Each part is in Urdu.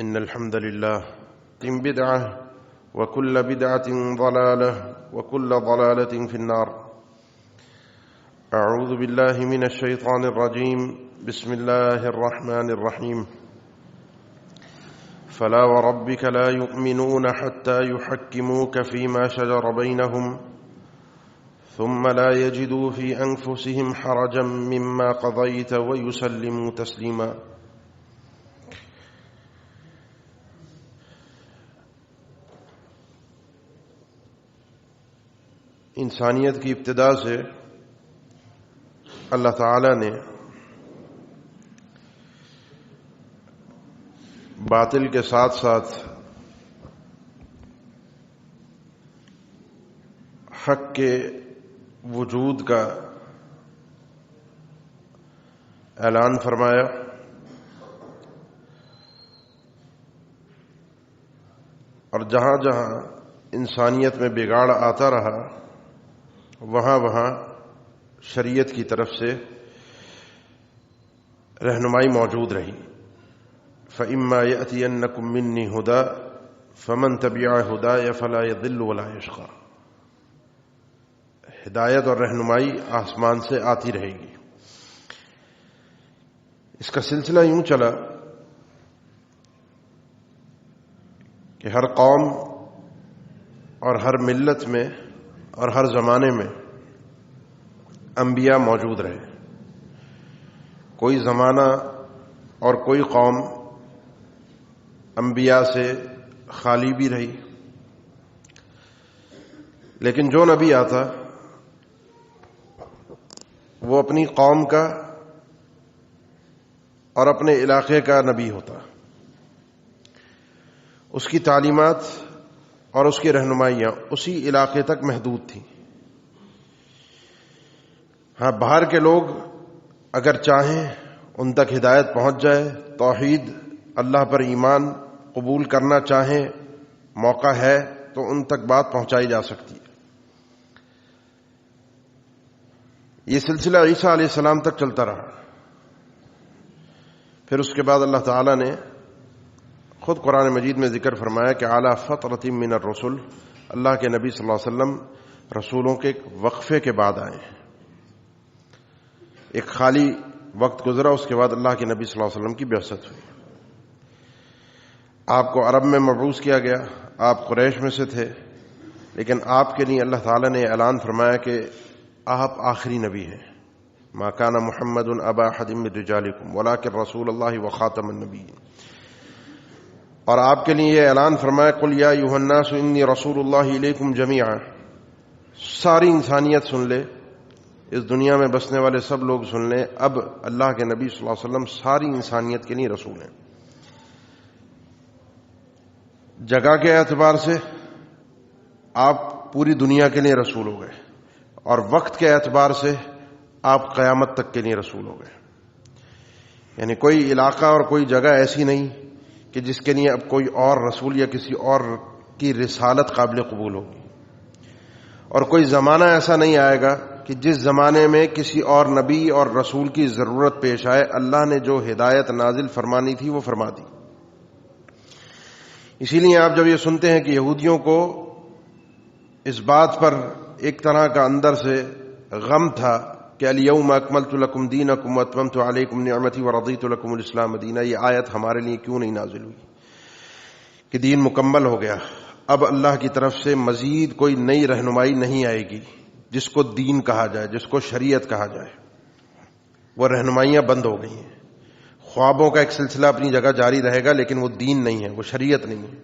إن الحمد لله بدعة وكل بدعة ضلالة وكل ضلالة في النار. أعوذ بالله من الشيطان الرجيم. بسم الله الرحمن الرحيم. فلا وربك لا يؤمنون حتى يحكموك فيما شجر بينهم ثم لا يجدوا في أنفسهم حرجا مما قضيت ويسلموا تسليما. انسانیت کی ابتدا سے اللہ تعالی نے باطل کے ساتھ ساتھ حق کے وجود کا اعلان فرمایا اور جہاں جہاں انسانیت میں بگاڑ آتا رہا وہاں وہاں شریعت کی طرف سے رہنمائی موجود رہی. فَإِمَّا يَأْتِيَنَّكُم مِّنِّي هُدًى فَمَن تَبِعَ هُدَايَ فَلَا يَضِلُّ وَلَا يَشْقَىٰ. ہدایت اور رہنمائی آسمان سے آتی رہے گی. اس کا سلسلہ یوں چلا کہ ہر قوم اور ہر ملت میں اور ہر زمانے میں انبیاء موجود رہے. کوئی زمانہ اور کوئی قوم انبیاء سے خالی بھی رہی، لیکن جو نبی آتا وہ اپنی قوم کا اور اپنے علاقے کا نبی ہوتا. اس کی تعلیمات اور اس کی رہنمائیاں اسی علاقے تک محدود تھیں. ہاں، باہر کے لوگ اگر چاہیں ان تک ہدایت پہنچ جائے، توحید اللہ پر ایمان قبول کرنا چاہیں، موقع ہے تو ان تک بات پہنچائی جا سکتی ہے. یہ سلسلہ عیسیٰ علیہ السلام تک چلتا رہا. پھر اس کے بعد اللہ تعالیٰ نے خود قرآن مجید میں ذکر فرمایا کہ اعلیٰ فترۃ من الرسل، اللہ کے نبی صلی اللہ علیہ وسلم رسولوں کے ایک وقفے کے بعد آئے ہیں. ایک خالی وقت گزرا، اس کے بعد اللہ کے نبی صلی اللہ علیہ وسلم کی بعثت ہوئی. آپ کو عرب میں مبعوث کیا گیا، آپ قریش میں سے تھے، لیکن آپ کے لیے اللہ تعالیٰ نے اعلان فرمایا کہ آپ آخری نبی ہیں. ما کان محمد ابا احد من رجالکم ولکن رسول اللہ وخاتم النبیین. اور آپ کے لیے یہ اعلان فرمایا قل یا ایھا الناس انی رسول اللہ الیکم جمیعا. ساری انسانیت سن لے، اس دنیا میں بسنے والے سب لوگ سن لیں، اب اللہ کے نبی صلی اللہ علیہ وسلم ساری انسانیت کے لیے رسول ہیں. جگہ کے اعتبار سے آپ پوری دنیا کے لیے رسول ہو گئے، اور وقت کے اعتبار سے آپ قیامت تک کے لیے رسول ہو گئے. یعنی کوئی علاقہ اور کوئی جگہ ایسی نہیں کہ جس کے لیے اب کوئی اور رسول یا کسی اور کی رسالت قابل قبول ہوگی، اور کوئی زمانہ ایسا نہیں آئے گا کہ جس زمانے میں کسی اور نبی اور رسول کی ضرورت پیش آئے. اللہ نے جو ہدایت نازل فرمانی تھی وہ فرما دی. اسی لیے آپ جب یہ سنتے ہیں کہ یہودیوں کو اس بات پر ایک طرح کا اندر سے غم تھا کہ الیوم اکملت لکم دینکم واتممت علیکم نعمتی ورضیت لکم الاسلام دینا، یہ آیت ہمارے لیے کیوں نہیں نازل ہوئی کہ دین مکمل ہو گیا، اب اللہ کی طرف سے مزید کوئی نئی رہنمائی نہیں آئے گی جس کو دین کہا جائے، جس کو شریعت کہا جائے. وہ رہنمائیاں بند ہو گئی ہیں. خوابوں کا ایک سلسلہ اپنی جگہ جاری رہے گا، لیکن وہ دین نہیں ہے، وہ شریعت نہیں ہے.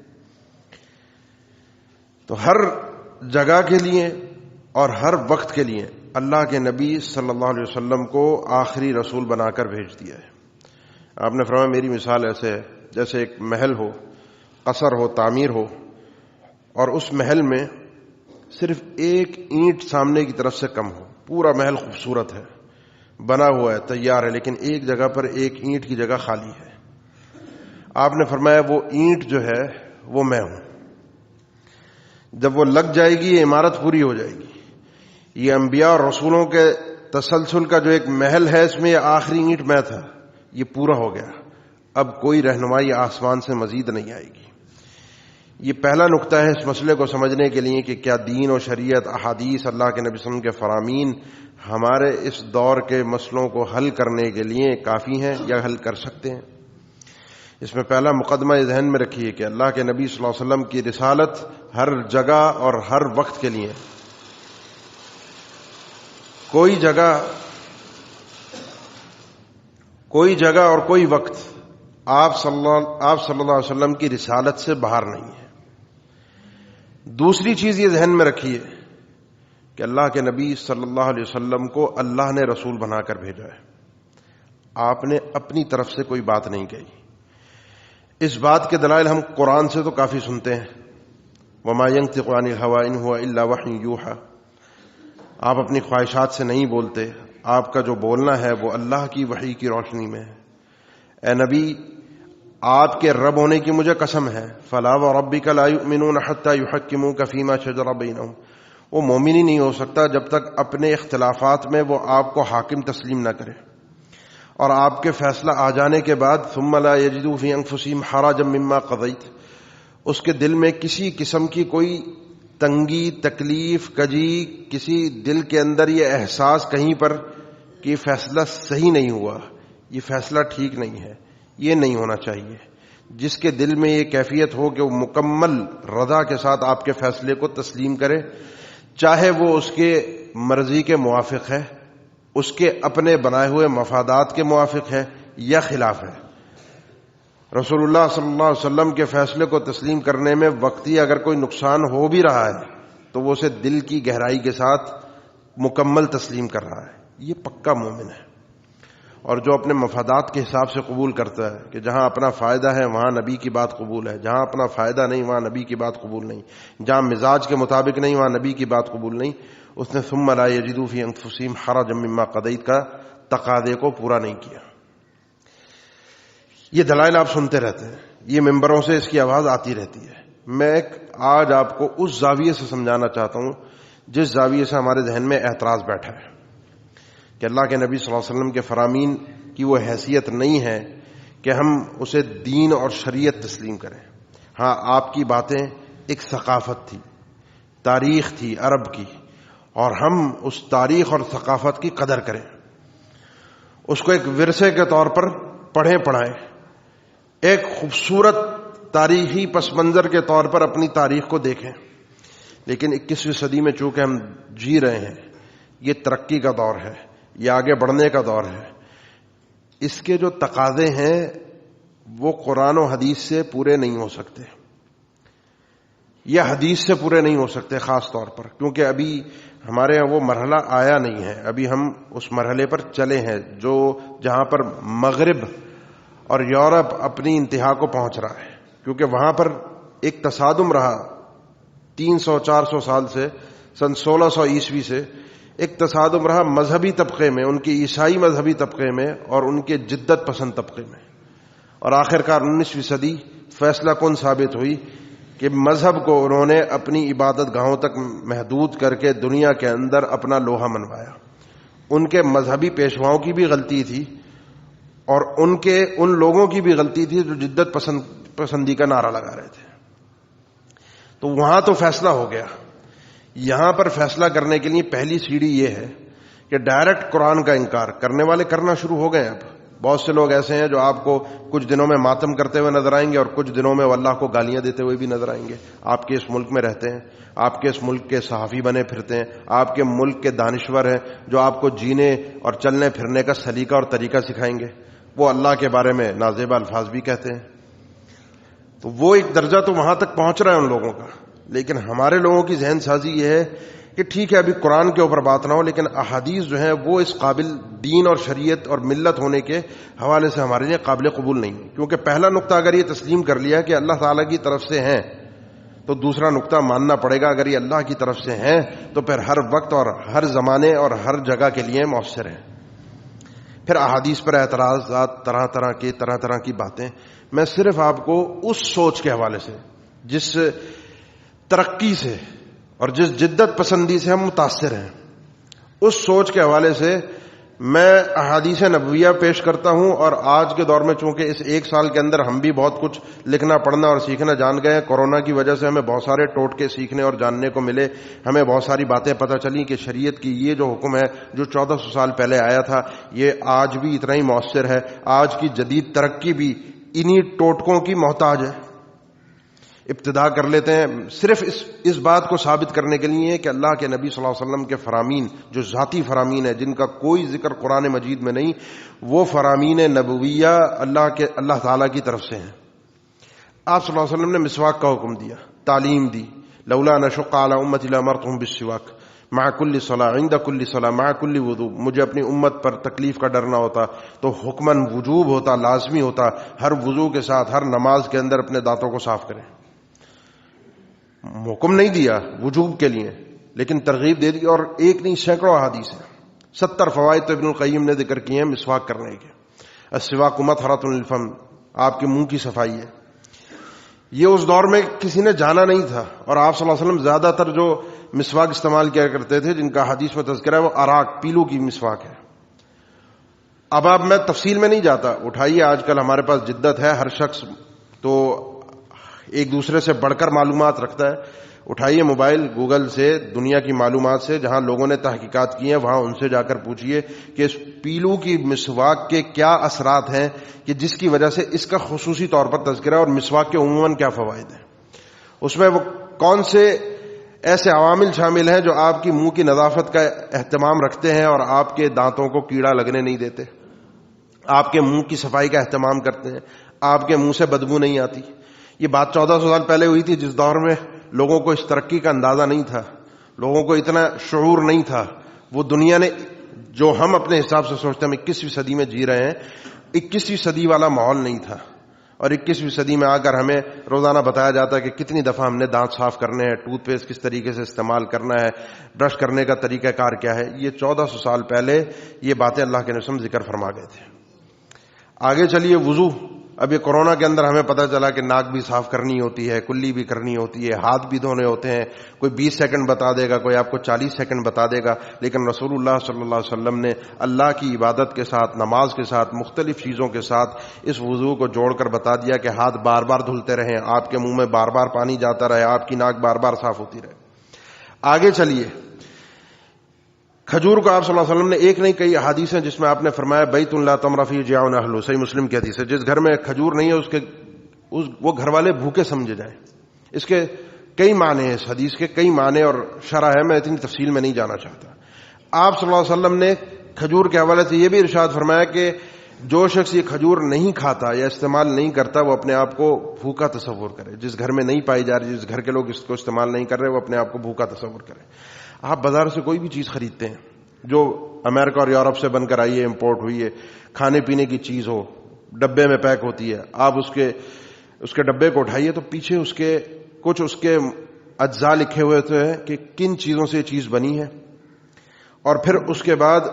تو ہر جگہ کے لیے اور ہر وقت کے لیے اللہ کے نبی صلی اللہ علیہ وسلم کو آخری رسول بنا کر بھیج دیا ہے. آپ نے فرمایا میری مثال ایسے ہے جیسے ایک محل ہو، قصر ہو، تعمیر ہو، اور اس محل میں صرف ایک اینٹ سامنے کی طرف سے کم ہو. پورا محل خوبصورت ہے، بنا ہوا ہے، تیار ہے، لیکن ایک جگہ پر ایک اینٹ کی جگہ خالی ہے. آپ نے فرمایا وہ اینٹ جو ہے وہ میں ہوں. جب وہ لگ جائے گی یہ عمارت پوری ہو جائے گی. یہ انبیاء اور رسولوں کے تسلسل کا جو ایک محل ہے، اس میں یہ آخری اینٹ میں تھا، یہ پورا ہو گیا. اب کوئی رہنمائی آسمان سے مزید نہیں آئے گی۔ یہ پہلا نقطہ ہے اس مسئلے کو سمجھنے کے لیے کہ کیا دین و شریعت، احادیث، اللہ کے نبی صلی اللہ علیہ وسلم کے فرامین ہمارے اس دور کے مسئلوں کو حل کرنے کے لیے کافی ہیں یا حل کر سکتے ہیں۔ اس میں پہلا مقدمہ یہ ذہن میں رکھیے کہ اللہ کے نبی صلی اللہ علیہ وسلم کی رسالت ہر جگہ اور ہر وقت کے لیے، کوئی جگہ اور کوئی وقت آپ صلی اللہ علیہ وسلم کی رسالت سے باہر نہیں ہے۔ دوسری چیز یہ ذہن میں رکھیے کہ اللہ کے نبی صلی اللہ علیہ وسلم کو اللہ نے رسول بنا کر بھیجا ہے، آپ نے اپنی طرف سے کوئی بات نہیں کہی۔ اس بات کے دلائل ہم قرآن سے تو کافی سنتے ہیں، وَمَا يَنطِقُ عَنِ الْهَوَىٰ إِنْ هُوَ إِلَّا وَحْيٌ يُوحَىٰ، آپ اپنی خواہشات سے نہیں بولتے، آپ کا جو بولنا ہے وہ اللہ کی وحی کی روشنی میں ہے۔ اے نبی، آپ کے رب ہونے کی مجھے قسم ہے، فَلَا وَرَبِّكَ لَا يُؤْمِنُونَ حَتَّىٰ يُحَكِّمُوكَ فِي مَا شَجَرَ بَيْنَهُمْ، وہ مومن ہی نہیں ہو سکتا جب تک اپنے اختلافات میں وہ آپ کو حاکم تسلیم نہ کرے، اور آپ کے فیصلہ آ جانے کے بعد ثُمَّ لَا يَجِدُوا فِي أَنفُسِهِمْ حَرَجًا مِّمَّا قَضَيْتَ، اس کے دل میں کسی قسم کی کوئی تنگی، تکلیف، کجی، کسی دل کے اندر یہ احساس کہیں پر کہ یہ فیصلہ صحیح نہیں ہوا، یہ فیصلہ ٹھیک نہیں ہے، یہ نہیں ہونا چاہیے۔ جس کے دل میں یہ کیفیت ہو کہ وہ مکمل رضا کے ساتھ آپ کے فیصلے کو تسلیم کرے، چاہے وہ اس کے مرضی کے موافق ہے، اس کے اپنے بنائے ہوئے مفادات کے موافق ہے یا خلاف ہے۔ رسول اللہ صلی اللہ علیہ وسلم کے فیصلے کو تسلیم کرنے میں وقتی اگر کوئی نقصان ہو بھی رہا ہے تو وہ اسے دل کی گہرائی کے ساتھ مکمل تسلیم کر رہا ہے، یہ پکا مومن ہے۔ اور جو اپنے مفادات کے حساب سے قبول کرتا ہے کہ جہاں اپنا فائدہ ہے وہاں نبی کی بات قبول ہے، جہاں اپنا فائدہ نہیں وہاں نبی کی بات قبول نہیں، جہاں مزاج کے مطابق نہیں وہاں نبی کی بات قبول نہیں، اس نے ثم لا یجدوا فی انفسہم حرجا مما قضیت کا تقاضے کو پورا نہیں کیا۔ یہ دلائل آپ سنتے رہتے ہیں، یہ ممبروں سے اس کی آواز آتی رہتی ہے۔ میں آج آپ کو اس زاویے سے سمجھانا چاہتا ہوں جس زاویے سے ہمارے ذہن میں اعتراض بیٹھا ہے کہ اللہ کے نبی صلی اللہ علیہ وسلم کے فرامین کی وہ حیثیت نہیں ہے کہ ہم اسے دین اور شریعت تسلیم کریں۔ ہاں، آپ کی باتیں ایک ثقافت تھی، تاریخ تھی عرب کی، اور ہم اس تاریخ اور ثقافت کی قدر کریں، اس کو ایک ورثے کے طور پر پڑھیں پڑھائیں، ایک خوبصورت تاریخی پس منظر کے طور پر اپنی تاریخ کو دیکھیں۔ لیکن 21ویں صدی میں چونکہ ہم جی رہے ہیں، یہ ترقی کا دور ہے، یہ آگے بڑھنے کا دور ہے، اس کے جو تقاضے ہیں وہ قرآن و حدیث سے پورے نہیں ہو سکتے، یا حدیث سے پورے نہیں ہو سکتے، خاص طور پر کیونکہ ابھی ہمارے یہاں وہ مرحلہ آیا نہیں ہے، ابھی ہم اس مرحلے پر چلے ہیں جہاں پر مغرب اور یورپ اپنی انتہا کو پہنچ رہا ہے، کیونکہ وہاں پر ایک تصادم رہا 300-400 سال سے، سن 1600 عیسوی سے ایک تصادم رہا مذہبی طبقے میں، ان کے عیسائی مذہبی طبقے میں اور ان کے جدت پسند طبقے میں، اور آخرکار 19ویں صدی فیصلہ کن ثابت ہوئی کہ مذہب کو انہوں نے اپنی عبادت گاہوں تک محدود کر کے دنیا کے اندر اپنا لوہا منوایا۔ ان کے مذہبی پیشواؤں کی بھی غلطی تھی اور ان لوگوں کی بھی غلطی تھی جو جدت پسندی کا نعرہ لگا رہے تھے۔ تو وہاں تو فیصلہ ہو گیا، یہاں پر فیصلہ کرنے کے لیے پہلی سیڑھی یہ ہے کہ ڈائریکٹ قرآن کا انکار کرنے والے کرنا شروع ہو گئے ہیں۔ اب بہت سے لوگ ایسے ہیں جو آپ کو کچھ دنوں میں ماتم کرتے ہوئے نظر آئیں گے اور کچھ دنوں میں وہ اللہ کو گالیاں دیتے ہوئے بھی نظر آئیں گے۔ آپ کے اس ملک میں رہتے ہیں، آپ کے اس ملک کے صحافی بنے پھرتے ہیں، آپ کے ملک کے دانشور ہیں جو آپ کو جینے اور چلنے پھرنے کا سلیقہ اور طریقہ سکھائیں گے، وہ اللہ کے بارے میں نازیبا الفاظ بھی کہتے ہیں۔ تو وہ ایک درجہ تو وہاں تک پہنچ رہا ہے ان لوگوں کا، لیکن ہمارے لوگوں کی ذہن سازی یہ ہے کہ ٹھیک ہے ابھی قرآن کے اوپر بات نہ ہو، لیکن احادیث جو ہیں وہ اس قابل دین اور شریعت اور ملت ہونے کے حوالے سے ہمارے لیے قابل قبول نہیں، کیونکہ پہلا نقطہ اگر یہ تسلیم کر لیا کہ اللہ تعالیٰ کی طرف سے ہیں تو دوسرا نقطہ ماننا پڑے گا، اگر یہ اللہ کی طرف سے ہیں تو پھر ہر وقت اور ہر زمانے اور ہر جگہ کے لیے مؤثر ہیں۔ پھر احادیث پر اعتراضات طرح طرح کی باتیں، میں صرف آپ کو اس سوچ کے حوالے سے، جس ترقی سے اور جس جدت پسندی سے ہم متاثر ہیں، اس سوچ کے حوالے سے میں احادیث نبویہ پیش کرتا ہوں، اور آج کے دور میں چونکہ اس ایک سال کے اندر ہم بھی بہت کچھ لکھنا پڑھنا اور سیکھنا جان گئے ہیں. کورونا کی وجہ سے ہمیں بہت سارے ٹوٹکے سیکھنے اور جاننے کو ملے. ہمیں بہت ساری باتیں پتہ چلی کہ شریعت کی یہ جو حکم ہے جو 1400 سال پہلے آیا تھا یہ آج بھی اتنا ہی مؤثر ہے. آج کی جدید ترقی بھی انہی ٹوٹکوں کی محتاج ہے. ابتدا کر لیتے ہیں صرف اس بات کو ثابت کرنے کے لیے کہ اللہ کے نبی صلی اللہ علیہ وسلم کے فرامین جو ذاتی فرامین ہے جن کا کوئی ذکر قرآن مجید میں نہیں، وہ فرامین نبویہ اللہ تعالیٰ کی طرف سے ہیں. آپ صلی اللہ علیہ وسلم نے مسواک کا حکم دیا، تعلیم دی. لولا نشق علی امتی لامرتهم بالسواک مع کل صلاۃ عند کل صلاۃ مع کل وضوء. مجھے اپنی امت پر تکلیف کا ڈر نہ ہوتا تو حکماً وجوب ہوتا، لازمی ہوتا ہر وضو کے ساتھ ہر نماز کے اندر اپنے دانتوں کو صاف کریں. حکم نہیں دیا وجوب کے لیے لیکن ترغیب دے دی، اور ایک نہیں سینکڑوں احادیث ہیں. 70 فوائد تو ابن القیم نے ذکر کیے ہیں مسواک کرنے کے. السواک مطہرۃ للفم، آپ کے منہ کی صفائی ہے. یہ اس دور میں کسی نے جانا نہیں تھا، اور آپ صلی اللہ علیہ وسلم زیادہ تر جو مسواک استعمال کیا کرتے تھے جن کا حدیث میں تذکرہ ہے وہ اراک پیلو کی مسواک ہے. اب میں تفصیل میں نہیں جاتا، اٹھائیے آج کل ہمارے پاس جدت ہے، ہر شخص تو ایک دوسرے سے بڑھ کر معلومات رکھتا ہے. اٹھائیے موبائل، گوگل سے، دنیا کی معلومات سے جہاں لوگوں نے تحقیقات کی ہیں وہاں ان سے جا کر پوچھئے کہ اس پیلو کی مسواک کے کیا اثرات ہیں کہ جس کی وجہ سے اس کا خصوصی طور پر تذکرہ ہے، اور مسواک کے عموماً کیا فوائد ہیں. اس میں وہ کون سے ایسے عوامل شامل ہیں جو آپ کی منہ کی نظافت کا اہتمام رکھتے ہیں اور آپ کے دانتوں کو کیڑا لگنے نہیں دیتے، آپ کے منہ کی صفائی کا اہتمام کرتے ہیں، آپ کے منہ سے بدبو نہیں آتی. یہ بات 1400 سال پہلے ہوئی تھی جس دور میں لوگوں کو اس ترقی کا اندازہ نہیں تھا، لوگوں کو اتنا شعور نہیں تھا. وہ دنیا نے جو ہم اپنے حساب سے سوچتے ہیں ہم 21ویں صدی میں جی رہے ہیں، 21ویں صدی والا ماحول نہیں تھا. اور 21ویں صدی میں آ کر ہمیں روزانہ بتایا جاتا ہے کہ کتنی دفعہ ہم نے دانت صاف کرنے ہیں، ٹوتھ پیسٹ کس طریقے سے استعمال کرنا ہے، برش کرنے کا طریقہ کار کیا ہے. یہ 1400 سال پہلے یہ باتیں اللہ کے نبی ذکر فرما گئے تھے. آگے چلیے وضو. اب یہ کورونا کے اندر ہمیں پتہ چلا کہ ناک بھی صاف کرنی ہوتی ہے، کلی بھی کرنی ہوتی ہے، ہاتھ بھی دھونے ہوتے ہیں. کوئی 20 سیکنڈ بتا دے گا، کوئی آپ کو 40 سیکنڈ بتا دے گا، لیکن رسول اللہ صلی اللہ علیہ وسلم نے اللہ کی عبادت کے ساتھ، نماز کے ساتھ، مختلف چیزوں کے ساتھ اس وضو کو جوڑ کر بتا دیا کہ ہاتھ بار بار دھلتے رہیں، آپ کے منہ میں بار بار پانی جاتا رہے، آپ کی ناک بار بار صاف ہوتی رہے. آگے چلیے. کھجور کو آپ صلی اللہ علیہ وسلم نے ایک نہیں کئی احادیث ہیں جس میں آپ نے فرمایا بیت لا تمر فیہ جیاع اہلہ. صحیح مسلم کی حدیث ہے، جس گھر میں کھجور نہیں ہے وہ گھر والے بھوکے سمجھے جائیں. اس کے کئی معنی ہیں، اس حدیث کے کئی معنی اور شرح ہے، میں اتنی تفصیل میں نہیں جانا چاہتا. آپ صلی اللہ علیہ وسلم نے کھجور کے حوالے سے یہ بھی ارشاد فرمایا کہ جو شخص یہ کھجور نہیں کھاتا یا استعمال نہیں کرتا وہ اپنے آپ کو بھوکا تصور کرے. جس گھر میں نہیں پائی جا رہی، جس گھر کے لوگ اس کو استعمال نہیں کر رہے، وہ اپنے آپ کو بھوکا تصور کرے. آپ بازار سے کوئی بھی چیز خریدتے ہیں جو امریکہ اور یورپ سے بن کر آئی ہے، امپورٹ ہوئی ہے، کھانے پینے کی چیز ہو، ڈبے میں پیک ہوتی ہے، آپ اس کے ڈبے کو اٹھائیے تو پیچھے کچھ اس کے اجزاء لکھے ہوئے ہوتے ہیں کہ کن چیزوں سے یہ چیز بنی ہے، اور پھر اس کے بعد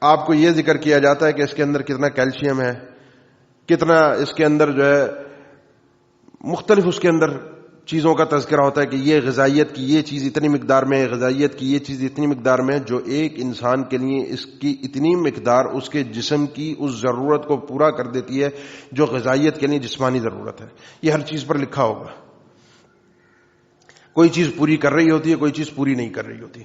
آپ کو یہ ذکر کیا جاتا ہے کہ اس کے اندر کتنا کیلشیم ہے، کتنا اس کے اندر جو ہے مختلف اس کے اندر چیزوں کا تذکرہ ہوتا ہے کہ یہ غذائیت کی یہ چیز اتنی مقدار میں ہے، غذائیت کی یہ چیز اتنی مقدار میں ہے، جو ایک انسان کے لیے اس کی اتنی مقدار اس کے جسم کی اس ضرورت کو پورا کر دیتی ہے جو غذائیت کے لیے جسمانی ضرورت ہے. یہ ہر چیز پر لکھا ہوگا. کوئی چیز پوری کر رہی ہوتی ہے، کوئی چیز پوری نہیں کر رہی ہوتی.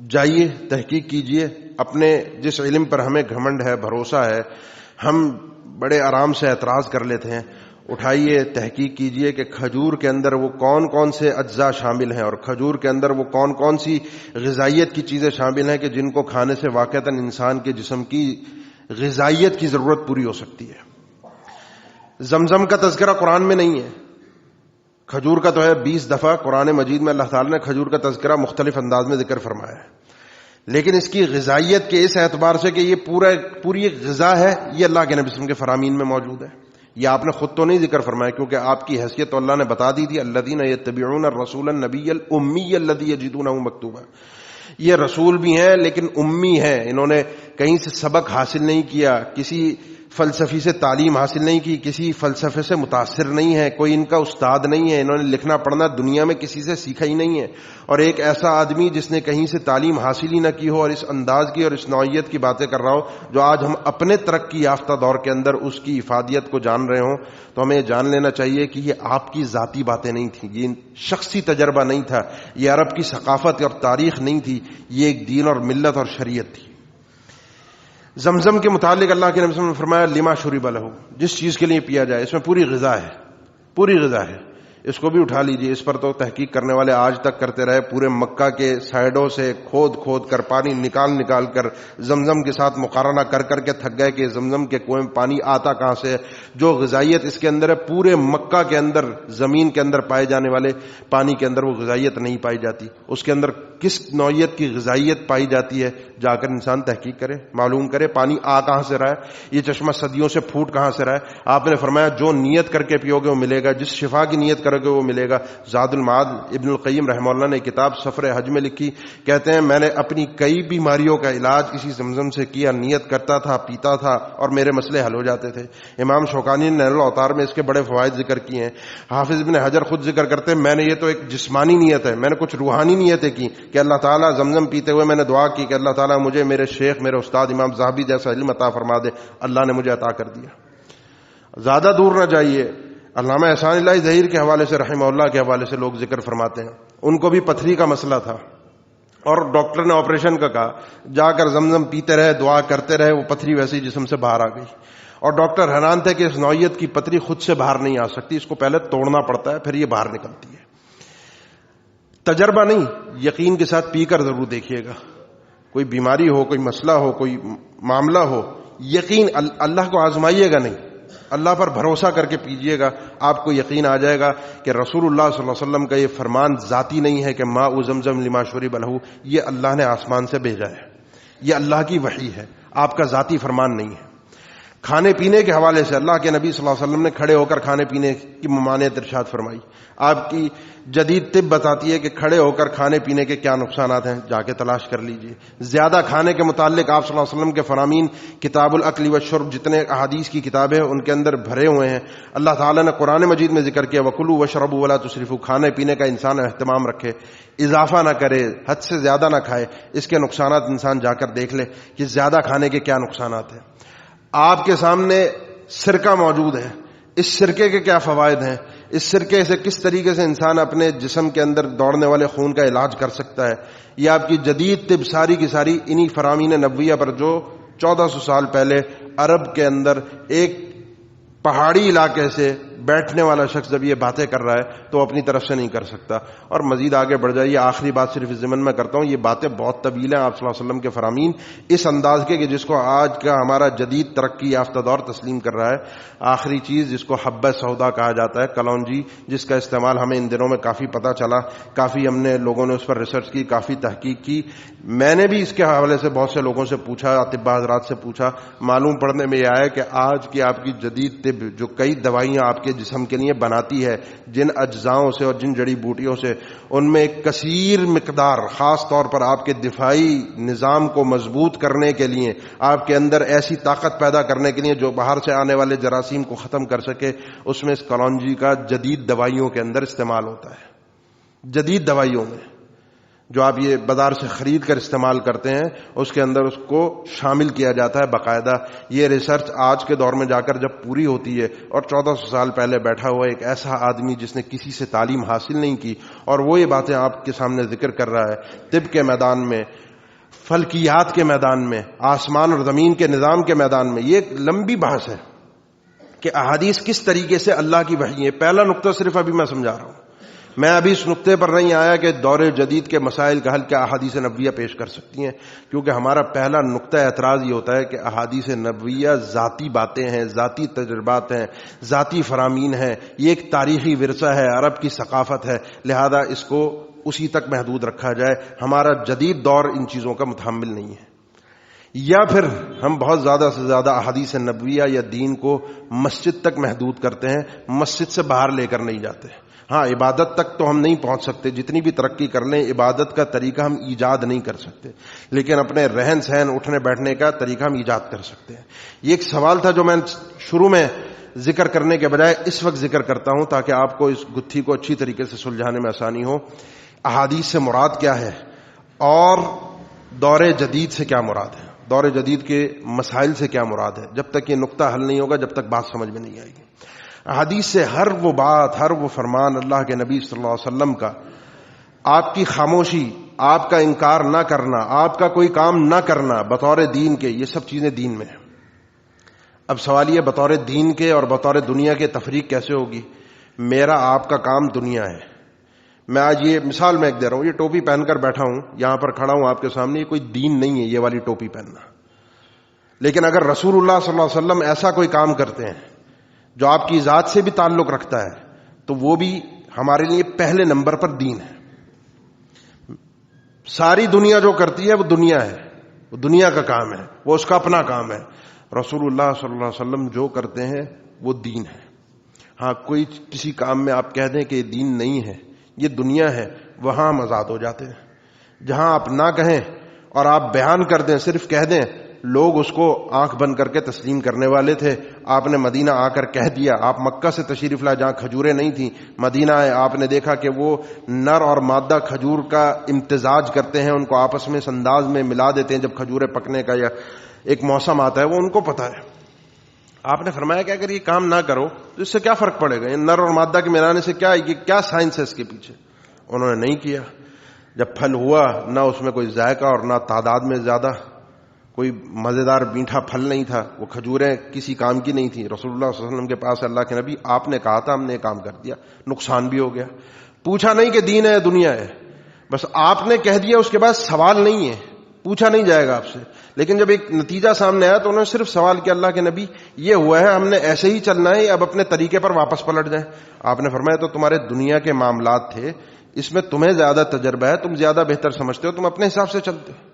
جائیے تحقیق کیجئے. اپنے جس علم پر ہمیں گھمنڈ ہے، بھروسہ ہے، ہم بڑے آرام سے اعتراض کر لیتے ہیں. اٹھائیے تحقیق کیجئے کہ کھجور کے اندر وہ کون کون سے اجزاء شامل ہیں اور کھجور کے اندر وہ کون کون سی غذائیت کی چیزیں شامل ہیں کہ جن کو کھانے سے واقعتاً انسان کے جسم کی غذائیت کی ضرورت پوری ہو سکتی ہے. زمزم کا تذکرہ قرآن میں نہیں ہے. کھجور کا تو ہے 20 دفعہ قرآن مجید میں اللہ تعالیٰ نے کھجور کا تذکرہ مختلف انداز میں ذکر فرمایا ہے، لیکن اس کی غذائیت کے اس اعتبار سے کہ یہ پوری ایک غذا ہے، یہ اللہ کے نبی صلی اللہ علیہ وسلم کے فرامین میں موجود ہے. یہ آپ نے خود تو نہیں ذکر فرمایا کیونکہ آپ کی حیثیت تو اللہ نے بتا دی تھی. الذین یتبعون الرسول النبی الامی الذی یجدونہ مکتوبا. یہ رسول بھی ہیں لیکن امی ہیں، انہوں نے کہیں سے سبق حاصل نہیں کیا، کسی فلسفی سے تعلیم حاصل نہیں کی، کسی فلسفے سے متاثر نہیں ہے، کوئی ان کا استاد نہیں ہے، انہوں نے لکھنا پڑھنا دنیا میں کسی سے سیکھا ہی نہیں ہے، اور ایک ایسا آدمی جس نے کہیں سے تعلیم حاصل ہی نہ کی ہو اور اس انداز کی اور اس نوعیت کی باتیں کر رہا ہو جو آج ہم اپنے ترقی یافتہ دور کے اندر اس کی افادیت کو جان رہے ہوں، تو ہمیں جان لینا چاہیے کہ یہ آپ کی ذاتی باتیں نہیں تھیں، یہ شخصی تجربہ نہیں تھا، یہ عرب کی ثقافت اور تاریخ نہیں تھی، یہ ایک دین اور ملت اور شریعت تھی۔ زمزم کے متعلق اللہ کے نبی صلی اللہ علیہ وسلم نے فرمایا لما شرب لہ، جس چیز کے لیے پیا جائے، اس میں پوری غذا ہے، پوری غذا ہے، اس کو بھی اٹھا لیجئے۔ اس پر تو تحقیق کرنے والے آج تک کرتے رہے، پورے مکہ کے سائڈوں سے کھود کھود کر پانی نکال کر زمزم کے ساتھ مقارنہ کر کے تھک گئے کہ زمزم کے کنویں میں پانی آتا کہاں سے ہے، جو غذائیت اس کے اندر ہے پورے مکہ کے اندر زمین کے اندر پائے جانے والے پانی کے اندر وہ غذائیت نہیں پائی جاتی۔ اس کے اندر کس نوعیت کی غذائیت پائی جاتی ہے جا کر انسان تحقیق کرے، معلوم کرے پانی کہاں سے رہا ہے، یہ چشمہ صدیوں سے پھوٹ کہاں سے رہا ہے۔ آپ نے فرمایا جو نیت کر کے پیو گے وہ ملے گا، جس شفا کی نیت کرو گے وہ ملے گا۔ زاد المعاد ابن القیم رحمہ اللہ نے کتاب سفر حج میں لکھی، کہتے ہیں میں نے اپنی کئی بیماریوں کا علاج کسی زمزم سے کیا، نیت کرتا تھا، پیتا تھا اور میرے مسئلے حل ہو جاتے تھے۔ امام شوکانی نے نیل الاوطار میں اس کے بڑے فوائد ذکر کیے ہیں۔ حافظ ابن حجر خود ذکر کرتے ہیں میں نے یہ تو ایک جسمانی نیت ہے، میں نے کچھ روحانی نیتیں کی کہ اللہ تعالیٰ زمزم پیتے ہوئے میں نے دعا کی کہ اللہ تعالیٰ مجھے میرے شیخ میرے استاد امام ذہبی جیسا علم عطا فرما دے، اللہ نے مجھے عطا کر دیا۔ زیادہ دور نہ جائیے، علامہ احسان اللہ ظہیر کے حوالے سے رحمہ اللہ کے حوالے سے لوگ ذکر فرماتے ہیں، ان کو بھی پتھری کا مسئلہ تھا اور ڈاکٹر نے آپریشن کا کہا، جا کر زمزم پیتے رہے، دعا کرتے رہے، وہ پتھری ویسے ہی جسم سے باہر آ گئی، اور ڈاکٹر حیران تھے کہ اس نوعیت کی پتھری خود سے باہر نہیں آ سکتی، اس کو پہلے توڑنا پڑتا ہے پھر یہ باہر نکلتی ہے۔ تجربہ نہیں، یقین کے ساتھ پی کر ضرور دیکھیے گا، کوئی بیماری ہو، کوئی مسئلہ ہو، کوئی معاملہ ہو، یقین اللہ کو آزمائیے گا نہیں، اللہ پر بھروسہ کر کے پیجئے گا، آپ کو یقین آ جائے گا کہ رسول اللہ صلی اللہ علیہ وسلم کا یہ فرمان ذاتی نہیں ہے کہ ماء زمزم لما شرب لہ، یہ اللہ نے آسمان سے بھیجا ہے، یہ اللہ کی وحی ہے، آپ کا ذاتی فرمان نہیں ہے۔ کھانے پینے کے حوالے سے اللہ کے نبی صلی اللہ علیہ وسلم نے کھڑے ہو کر کھانے پینے کی ممانعت ارشاد فرمائی۔ آپ کی جدید طب بتاتی ہے کہ کھڑے ہو کر کھانے پینے کے کیا نقصانات ہیں، جا کے تلاش کر لیجئے۔ زیادہ کھانے کے متعلق آپ صلی اللہ علیہ وسلم کے فرامین کتاب الاکل والشرب جتنے احادیث کی کتابیں ان کے اندر بھرے ہوئے ہیں۔ اللہ تعالیٰ نے قرآن مجید میں ذکر کیا وَكُلُوا وَاشْرَبُوا وَلَا تُسْرِفُوا، کھانے پینے کا انسان اہتمام رکھے، اضافہ نہ کرے، حد سے زیادہ نہ کھائے۔ اس کے نقصانات انسان جا کر دیکھ لے کہ زیادہ کھانے کے کیا نقصانات ہیں۔ آپ کے سامنے سرکہ موجود ہے، اس سرکے کے کیا فوائد ہیں، اس سرکے سے کس طریقے سے انسان اپنے جسم کے اندر دوڑنے والے خون کا علاج کر سکتا ہے، یہ آپ کی جدید طب ساری کی ساری انہی فرامین نبویہ پر جو 1400 سال پہلے عرب کے اندر ایک پہاڑی علاقے سے بیٹھنے والا شخص جب یہ باتیں کر رہا ہے تو اپنی طرف سے نہیں کر سکتا۔ اور مزید آگے بڑھ جائیے، آخری بات صرف اس ضمن میں کرتا ہوں، یہ باتیں بہت طویل ہیں، آپ صلی اللہ علیہ وسلم کے فرامین اس انداز کے کہ جس کو آج کا ہمارا جدید ترقی یافتہ دور تسلیم کر رہا ہے۔ آخری چیز جس کو حبہ سودا کہا جاتا ہے، کلونجی، جس کا استعمال ہمیں ان دنوں میں کافی پتہ چلا، کافی ہم نے لوگوں نے اس پر ریسرچ کی، کافی تحقیق کی، میں نے بھی اس کے حوالے سے بہت سے لوگوں سے پوچھا، اطباء حضرات سے پوچھا، معلوم پڑنے میں یہ آیا کہ آج کی آپ کی جدید طب جو کئی دوائیاں آپ کے جسم کے لیے بناتی ہے، جن اجزاؤں سے اور جن جڑی بوٹیوں سے، ان میں ایک کثیر مقدار خاص طور پر آپ کے دفاعی نظام کو مضبوط کرنے کے لیے، آپ کے اندر ایسی طاقت پیدا کرنے کے لیے جو باہر سے آنے والے جراثیم کو ختم کر سکے، اس میں اس کلونجی کا جدید دوائیوں کے اندر استعمال ہوتا ہے۔ جدید دوائیوں میں جو آپ یہ بازار سے خرید کر استعمال کرتے ہیں اس کے اندر اس کو شامل کیا جاتا ہے باقاعدہ۔ یہ ریسرچ آج کے دور میں جا کر جب پوری ہوتی ہے اور 1400 سال پہلے بیٹھا ہوا ایک ایسا آدمی جس نے کسی سے تعلیم حاصل نہیں کی اور وہ یہ باتیں آپ کے سامنے ذکر کر رہا ہے، طب کے میدان میں، فلکیات کے میدان میں، آسمان اور زمین کے نظام کے میدان میں، یہ ایک لمبی بحث ہے کہ احادیث کس طریقے سے اللہ کی وحی ہے۔ پہلا نقطہ صرف ابھی میں سمجھا رہا ہوں، میں ابھی اس نقطے پر نہیں آیا کہ دور جدید کے مسائل کا حل کیا احادیث نبویہ پیش کر سکتی ہیں، کیونکہ ہمارا پہلا نقطہ اعتراض یہ ہوتا ہے کہ احادیث نبویہ ذاتی باتیں ہیں، ذاتی تجربات ہیں، ذاتی فرامین ہیں، یہ ایک تاریخی ورثہ ہے، عرب کی ثقافت ہے، لہذا اس کو اسی تک محدود رکھا جائے۔ ہمارا جدید دور ان چیزوں کا متحمل نہیں ہے، یا پھر ہم بہت زیادہ سے زیادہ احادیث نبویہ یا دین کو مسجد تک محدود کرتے ہیں، مسجد سے باہر لے کر نہیں جاتے۔ ہاں عبادت تک تو ہم نہیں پہنچ سکتے، جتنی بھی ترقی کر لیں عبادت کا طریقہ ہم ایجاد نہیں کر سکتے، لیکن اپنے رہن سہن اٹھنے بیٹھنے کا طریقہ ہم ایجاد کر سکتے ہیں۔ یہ ایک سوال تھا جو میں شروع میں ذکر کرنے کے بجائے اس وقت ذکر کرتا ہوں تاکہ آپ کو اس گتھی کو اچھی طریقے سے سلجھانے میں آسانی ہو۔ احادیث سے مراد کیا ہے اور دور جدید سے کیا مراد ہے، دور جدید کے مسائل سے کیا مراد ہے؟ جب تک یہ نقطہ حل نہیں ہوگا جب تک بات سمجھ میں نہیں آئے گی۔ احادیث سے ہر وہ بات، ہر وہ فرمان اللہ کے نبی صلی اللہ علیہ وسلم کا، آپ کی خاموشی، آپ کا انکار نہ کرنا، آپ کا کوئی کام نہ کرنا بطور دین کے، یہ سب چیزیں دین میں ہیں۔ اب سوال یہ بطور دین کے اور بطور دنیا کے تفریق کیسے ہوگی؟ میرا آپ کا کام دنیا ہے۔ میں آج یہ مثال میں ایک دے رہا ہوں، یہ ٹوپی پہن کر بیٹھا ہوں، یہاں پر کھڑا ہوں آپ کے سامنے، یہ کوئی دین نہیں ہے یہ والی ٹوپی پہننا۔ لیکن اگر رسول اللہ صلی اللہ علیہ وسلم ایسا کوئی کام کرتے ہیں جو آپ کی ذات سے بھی تعلق رکھتا ہے تو وہ بھی ہمارے لیے پہلے نمبر پر دین ہے۔ ساری دنیا جو کرتی ہے وہ دنیا ہے، وہ دنیا کا کام ہے، وہ اس کا اپنا کام ہے۔ رسول اللہ صلی اللہ علیہ وسلم جو کرتے ہیں وہ دین ہے۔ ہاں کوئی کسی کام میں آپ کہہ دیں کہ یہ دین نہیں ہے، یہ دنیا ہے، وہاں ہم آزاد ہو جاتے ہیں۔ جہاں آپ نہ کہیں اور آپ بیان کر دیں، صرف کہہ دیں، لوگ اس کو آنکھ بند کر کے تسلیم کرنے والے تھے۔ آپ نے مدینہ آ کر کہہ دیا، آپ مکہ سے تشریف لائے جہاں کھجوریں نہیں تھیں، مدینہ آئے، آپ نے دیکھا کہ وہ نر اور مادہ کھجور کا امتزاج کرتے ہیں، ان کو آپس میں اس انداز میں ملا دیتے ہیں جب کھجوریں پکنے کا یا ایک موسم آتا ہے، وہ ان کو پتہ ہے۔ آپ نے فرمایا کہ اگر یہ کام نہ کرو تو اس سے کیا فرق پڑے گا، یہ نر اور مادہ کے ملانے سے کیا، یہ کیا سائنس ہے اس کے پیچھے؟ انہوں نے نہیں کیا۔ جب پھل ہوا نہ اس میں کوئی ذائقہ اور نہ تعداد میں زیادہ کوئی مزیدار میٹھا پھل نہیں تھا، وہ کھجوریں کسی کام کی نہیں تھیں۔ رسول اللہ صلی اللہ علیہ وسلم کے پاس اللہ کے نبی، آپ نے کہا تھا، ہم نے کام کر دیا، نقصان بھی ہو گیا۔ پوچھا نہیں کہ دین ہے دنیا ہے، بس آپ نے کہہ دیا، اس کے بعد سوال نہیں ہے، پوچھا نہیں جائے گا آپ سے۔ لیکن جب ایک نتیجہ سامنے آیا تو انہوں نے صرف سوال کیا، اللہ کے نبی یہ ہوا ہے، ہم نے ایسے ہی چلنا ہے، اب اپنے طریقے پر واپس پلٹ جائیں؟ آپ نے فرمایا تو تمہارے دنیا کے معاملات تھے، اس میں تمہیں زیادہ تجربہ ہے، تم زیادہ بہتر سمجھتے ہو، تم اپنے حساب سے چلتے ہو۔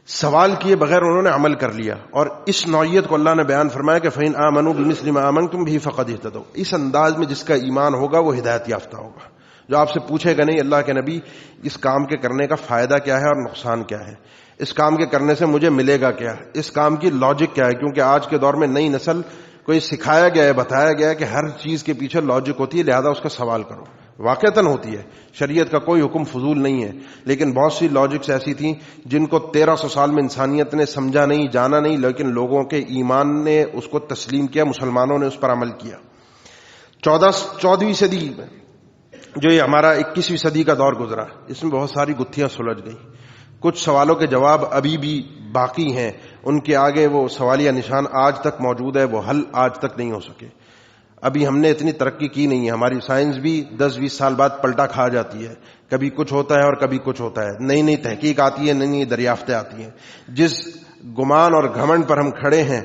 سوال کیے بغیر انہوں نے عمل کر لیا، اور اس نوعیت کو اللہ نے بیان فرمایا کہ فَإِنْ آمَنُوا بِمِثْلِ مَا آمَنْتُمْ بِهِ فَقَدِ اهْتَدَوْا۔ اس انداز میں جس کا ایمان ہوگا وہ ہدایت یافتہ ہوگا، جو آپ سے پوچھے گا نہیں اللہ کے نبی اس کام کے کرنے کا فائدہ کیا ہے اور نقصان کیا ہے، اس کام کے کرنے سے مجھے ملے گا کیا، اس کام کی لاجک کیا ہے، کیونکہ آج کے دور میں نئی نسل کو یہ سکھایا گیا ہے، بتایا گیا ہے کہ ہر چیز کے پیچھے لاجک ہوتی ہے، لہذا اس کا سوال کرو۔ واقعتاً ہوتی ہے، شریعت کا کوئی حکم فضول نہیں ہے، لیکن بہت سی لاجکس ایسی تھیں جن کو 1300 سال میں انسانیت نے سمجھا نہیں، جانا نہیں، لیکن لوگوں کے ایمان نے اس کو تسلیم کیا، مسلمانوں نے اس پر عمل کیا۔ 14ویں صدی میں جو یہ ہمارا 21ویں صدی کا دور گزرا، اس میں بہت ساری گتھیاں سلجھ گئیں، کچھ سوالوں کے جواب ابھی بھی باقی ہیں، ان کے آگے وہ سوالیہ نشان آج تک موجود ہے، وہ حل آج تک نہیں ہو سکے۔ ابھی ہم نے اتنی ترقی کی نہیں ہے، ہماری سائنس بھی 10-20 سال بعد پلٹا کھا جاتی ہے، کبھی کچھ ہوتا ہے اور کبھی کچھ ہوتا ہے، نئی نئی تحقیق آتی ہے، نئی نئی دریافتیں آتی ہیں۔ جس گمان اور گھمنڈ پر ہم کھڑے ہیں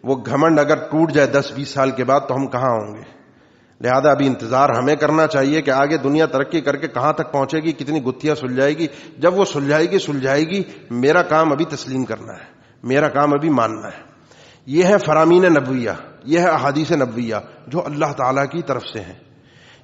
وہ گھمنڈ اگر ٹوٹ جائے 10-20 سال کے بعد تو ہم کہاں ہوں گے؟ لہذا ابھی انتظار ہمیں کرنا چاہیے کہ آگے دنیا ترقی کر کے کہاں تک پہنچے گی، کتنی گتھیاں سلجھائے گی۔ جب وہ سلجھائے گی، میرا کام ابھی تسلیم کرنا ہے، میرا کام ابھی ماننا ہے۔ یہ ہے فرامین نبویہ، یہ ہے احادیث نبویہ جو اللہ تعالیٰ کی طرف سے ہیں۔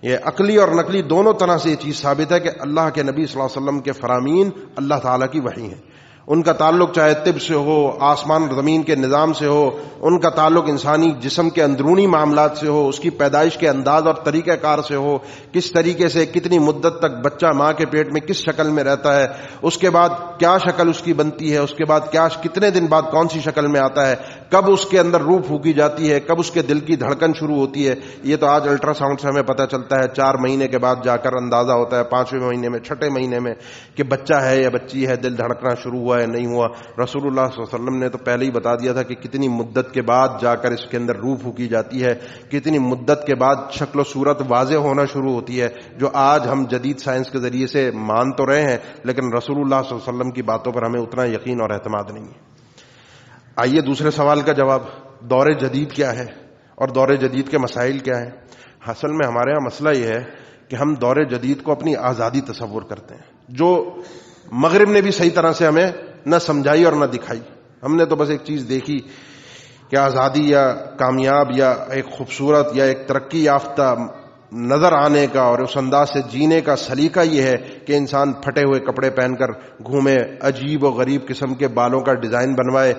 یہ عقلی اور نقلی دونوں طرح سے یہ چیز ثابت ہے کہ اللہ کے نبی صلی اللہ علیہ وسلم کے فرامین اللہ تعالیٰ کی وحی ہیں۔ ان کا تعلق چاہے طب سے ہو، آسمان اور زمین کے نظام سے ہو، ان کا تعلق انسانی جسم کے اندرونی معاملات سے ہو، اس کی پیدائش کے انداز اور طریقہ کار سے ہو، کس طریقے سے کتنی مدت تک بچہ ماں کے پیٹ میں کس شکل میں رہتا ہے، اس کے بعد کیا شکل اس کی بنتی ہے، اس کے بعد کتنے دن بعد کون سی شکل میں آتا ہے، کب اس کے اندر روح پھونکی جاتی ہے، کب اس کے دل کی دھڑکن شروع ہوتی ہے۔ یہ تو آج الٹرا ساؤنڈ سے ہمیں پتہ چلتا ہے، 4 مہینے کے بعد جا کر اندازہ ہوتا ہے، 5ویں مہینے میں، 6 مہینے میں، کہ بچہ ہے یا بچی ہے، دل دھڑکنا شروع ہوا ہے نہیں ہوا۔ رسول اللہ صلی اللہ علیہ وسلم نے تو پہلے ہی بتا دیا تھا کہ کتنی مدت کے بعد جا کر اس کے اندر روح پھونکی جاتی ہے، کتنی مدت کے بعد شکل و صورت واضح ہونا شروع ہوتی ہے، جو آج ہم جدید سائنس کے ذریعے سے مان تو رہے ہیں، لیکن رسول اللہ صلی اللہ علیہ وسلم کی باتوں پر ہمیں اتنا یقین اور اعتماد نہیں ہے۔ آئیے دوسرے سوال کا جواب، دور جدید کیا ہے اور دور جدید کے مسائل کیا ہیں؟ اصل میں ہمارے ہاں مسئلہ یہ ہے کہ ہم دور جدید کو اپنی آزادی تصور کرتے ہیں، جو مغرب نے بھی صحیح طرح سے ہمیں نہ سمجھائی اور نہ دکھائی۔ ہم نے تو بس ایک چیز دیکھی کہ آزادی یا کامیاب یا ایک خوبصورت یا ایک ترقی یافتہ نظر آنے کا اور اس انداز سے جینے کا سلیقہ یہ ہے کہ انسان پھٹے ہوئے کپڑے پہن کر گھومے، عجیب و غریب قسم کے بالوں کا ڈیزائن بنوائے،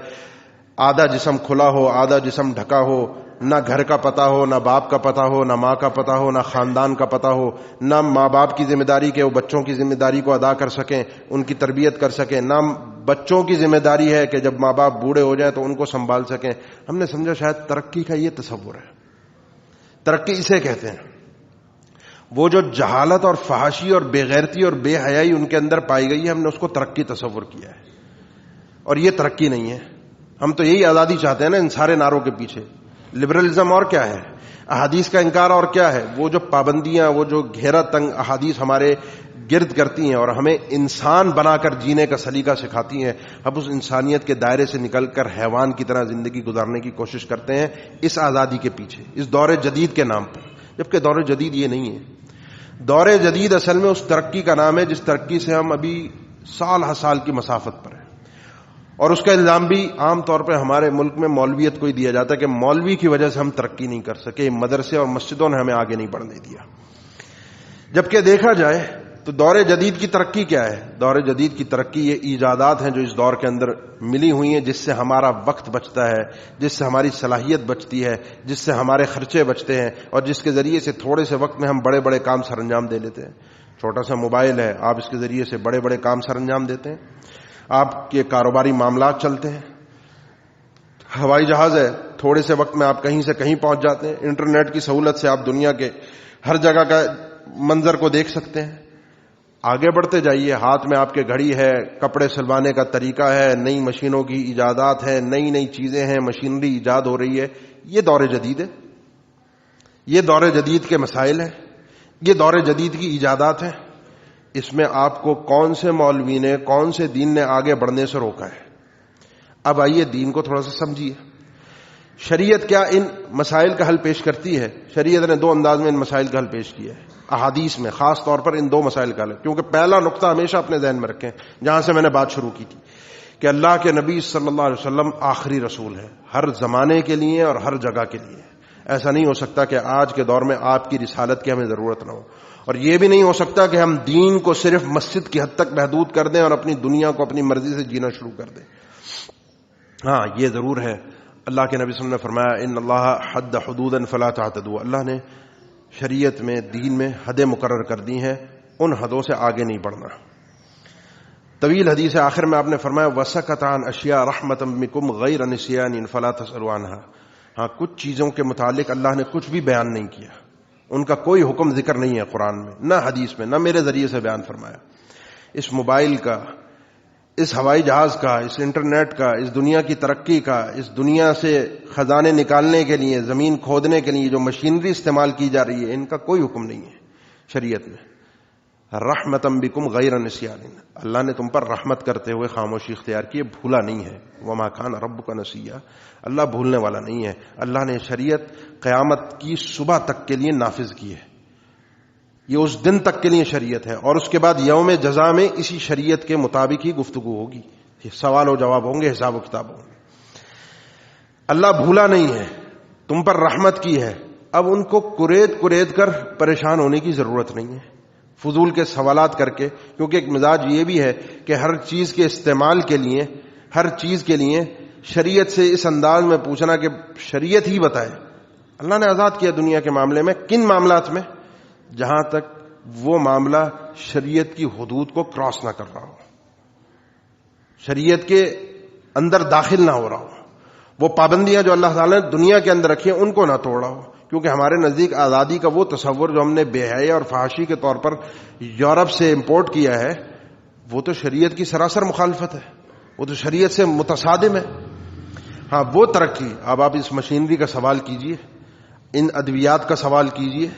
آدھا جسم کھلا ہو آدھا جسم ڈھکا ہو، نہ گھر کا پتہ ہو، نہ باپ کا پتہ ہو، نہ ماں کا پتہ ہو، نہ خاندان کا پتہ ہو، نہ ماں باپ کی ذمہ داری کہ وہ بچوں کی ذمہ داری کو ادا کر سکیں، ان کی تربیت کر سکیں، نہ بچوں کی ذمہ داری ہے کہ جب ماں باپ بوڑھے ہو جائیں تو ان کو سنبھال سکیں۔ ہم نے سمجھا شاید ترقی کا یہ تصور ہے، ترقی اسے کہتے ہیں۔ وہ جو جہالت اور فحاشی اور بے غیرتی اور بے حیائی ان کے اندر پائی گئی ہے، ہم نے اس کو ترقی تصور کیا ہے، اور یہ ترقی نہیں ہے۔ ہم تو یہی آزادی چاہتے ہیں نا ان سارے نعروں کے پیچھے۔ لبرلزم اور کیا ہے، احادیث کا انکار اور کیا ہے، وہ جو پابندیاں، وہ جو گھیرا تنگ احادیث ہمارے گرد کرتی ہیں اور ہمیں انسان بنا کر جینے کا سلیقہ سکھاتی ہیں، اب اس انسانیت کے دائرے سے نکل کر حیوان کی طرح زندگی گزارنے کی کوشش کرتے ہیں اس آزادی کے پیچھے، اس دور جدید کے نام پر، جبکہ دور جدید یہ نہیں ہے۔ دور جدید اصل میں اس ترقی کا نام ہے جس ترقی سے ہم ابھی سال ہر سال کی مسافت پر ہیں، اور اس کا الزام بھی عام طور پہ ہمارے ملک میں مولویت کو ہی دیا جاتا ہے کہ مولوی کی وجہ سے ہم ترقی نہیں کر سکے، مدرسے اور مسجدوں نے ہمیں آگے نہیں بڑھنے دیا۔ جبکہ دیکھا جائے تو دور جدید کی ترقی کیا ہے؟ دور جدید کی ترقی یہ ایجادات ہیں جو اس دور کے اندر ملی ہوئی ہیں، جس سے ہمارا وقت بچتا ہے، جس سے ہماری صلاحیت بچتی ہے، جس سے ہمارے خرچے بچتے ہیں، اور جس کے ذریعے سے تھوڑے سے وقت میں ہم بڑے بڑے کام سر انجام دے لیتے ہیں۔ چھوٹا سا موبائل ہے، آپ اس کے ذریعے سے بڑے بڑے کام سر انجام دیتے ہیں، آپ کے کاروباری معاملات چلتے ہیں۔ ہوائی جہاز ہے، تھوڑے سے وقت میں آپ کہیں سے کہیں پہنچ جاتے ہیں۔ انٹرنیٹ کی سہولت سے آپ دنیا کے ہر جگہ کا منظر کو دیکھ سکتے ہیں۔ آگے بڑھتے جائیے، ہاتھ میں آپ کے گھڑی ہے، کپڑے سلوانے کا طریقہ ہے، نئی مشینوں کی ایجادات ہے، نئی نئی چیزیں ہیں، مشینری ایجاد ہو رہی ہے۔ یہ دور جدید ہے، یہ دور جدید کے مسائل ہیں، یہ دور جدید کی ایجادات ہیں۔ اس میں آپ کو کون سے مولوی نے، کون سے دین نے آگے بڑھنے سے روکا ہے؟ اب آئیے دین کو تھوڑا سا سمجھیے۔ شریعت کیا ان مسائل کا حل پیش کرتی ہے؟ شریعت نے دو انداز میں ان مسائل کا حل پیش کیا ہے احادیث میں، خاص طور پر ان دو مسائل کا حل، کیونکہ پہلا نقطہ ہمیشہ اپنے ذہن میں رکھیں جہاں سے میں نے بات شروع کی تھی کہ اللہ کے نبی صلی اللہ علیہ وسلم آخری رسول ہے، ہر زمانے کے لیے اور ہر جگہ کے لیے۔ ایسا نہیں ہو سکتا کہ آج کے دور میں آپ کی رسالت کی ہمیں ضرورت نہ ہو، اور یہ بھی نہیں ہو سکتا کہ ہم دین کو صرف مسجد کی حد تک محدود کر دیں اور اپنی دنیا کو اپنی مرضی سے جینا شروع کر دیں۔ ہاں یہ ضرور ہے، اللہ کے نبی صلی اللہ علیہ وسلم نے فرمایا ان اللہ حد حدودا فلا تعتدوا، اللہ نے شریعت میں، دین میں حدیں مقرر کر دی ہیں، ان حدوں سے آگے نہیں بڑھنا۔ طویل حدیث آخر میں آپ نے فرمایا وسکت عن اشیاء رحمتا بکم غیر نسیان فلا تسألوا عنها۔ ہاں کچھ چیزوں کے متعلق اللہ نے کچھ بھی بیان نہیں کیا، ان کا کوئی حکم ذکر نہیں ہے قرآن میں، نہ حدیث میں، نہ میرے ذریعے سے بیان فرمایا۔ اس موبائل کا، اس ہوائی جہاز کا، اس انٹرنیٹ کا، اس دنیا کی ترقی کا، اس دنیا سے خزانے نکالنے کے لیے، زمین کھودنے کے لیے جو مشینری استعمال کی جا رہی ہے، ان کا کوئی حکم نہیں ہے شریعت میں۔ رحمتم بکم غیر نسیان، اللہ نے تم پر رحمت کرتے ہوئے خاموشی اختیار کی، بھولا نہیں ہے۔ وما کان ربک نسیا، اللہ بھولنے والا نہیں ہے۔ اللہ نے شریعت قیامت کی صبح تک کے لیے نافذ کی ہے، یہ اس دن تک کے لیے شریعت ہے، اور اس کے بعد یوم جزا میں اسی شریعت کے مطابق ہی گفتگو ہوگی، سوال و جواب ہوں گے، حساب و کتاب ہوں گے۔ اللہ بھولا نہیں ہے، تم پر رحمت کی ہے، اب ان کو کرید کر پریشان ہونے کی ضرورت نہیں ہے فضول کے سوالات کر کے، کیونکہ ایک مزاج یہ بھی ہے کہ ہر چیز کے استعمال کے لیے، ہر چیز کے لیے شریعت سے اس انداز میں پوچھنا کہ شریعت ہی بتائے۔ اللہ نے آزاد کیا دنیا کے معاملے میں، کن معاملات میں؟ جہاں تک وہ معاملہ شریعت کی حدود کو کراس نہ کر رہا ہو، شریعت کے اندر داخل نہ ہو رہا ہو، وہ پابندیاں جو اللہ تعالیٰ نے دنیا کے اندر رکھی ہیں ان کو نہ توڑ رہا ہو۔ کیونکہ ہمارے نزدیک آزادی کا وہ تصور جو ہم نے بے حیائی اور فحاشی کے طور پر یورپ سے امپورٹ کیا ہے، وہ تو شریعت کی سراسر مخالفت ہے، وہ تو شریعت سے متصادم ہے۔ ہاں وہ ترقی، اب آپ اس مشینری کا سوال کیجئے، ان ادویات کا سوال کیجئے،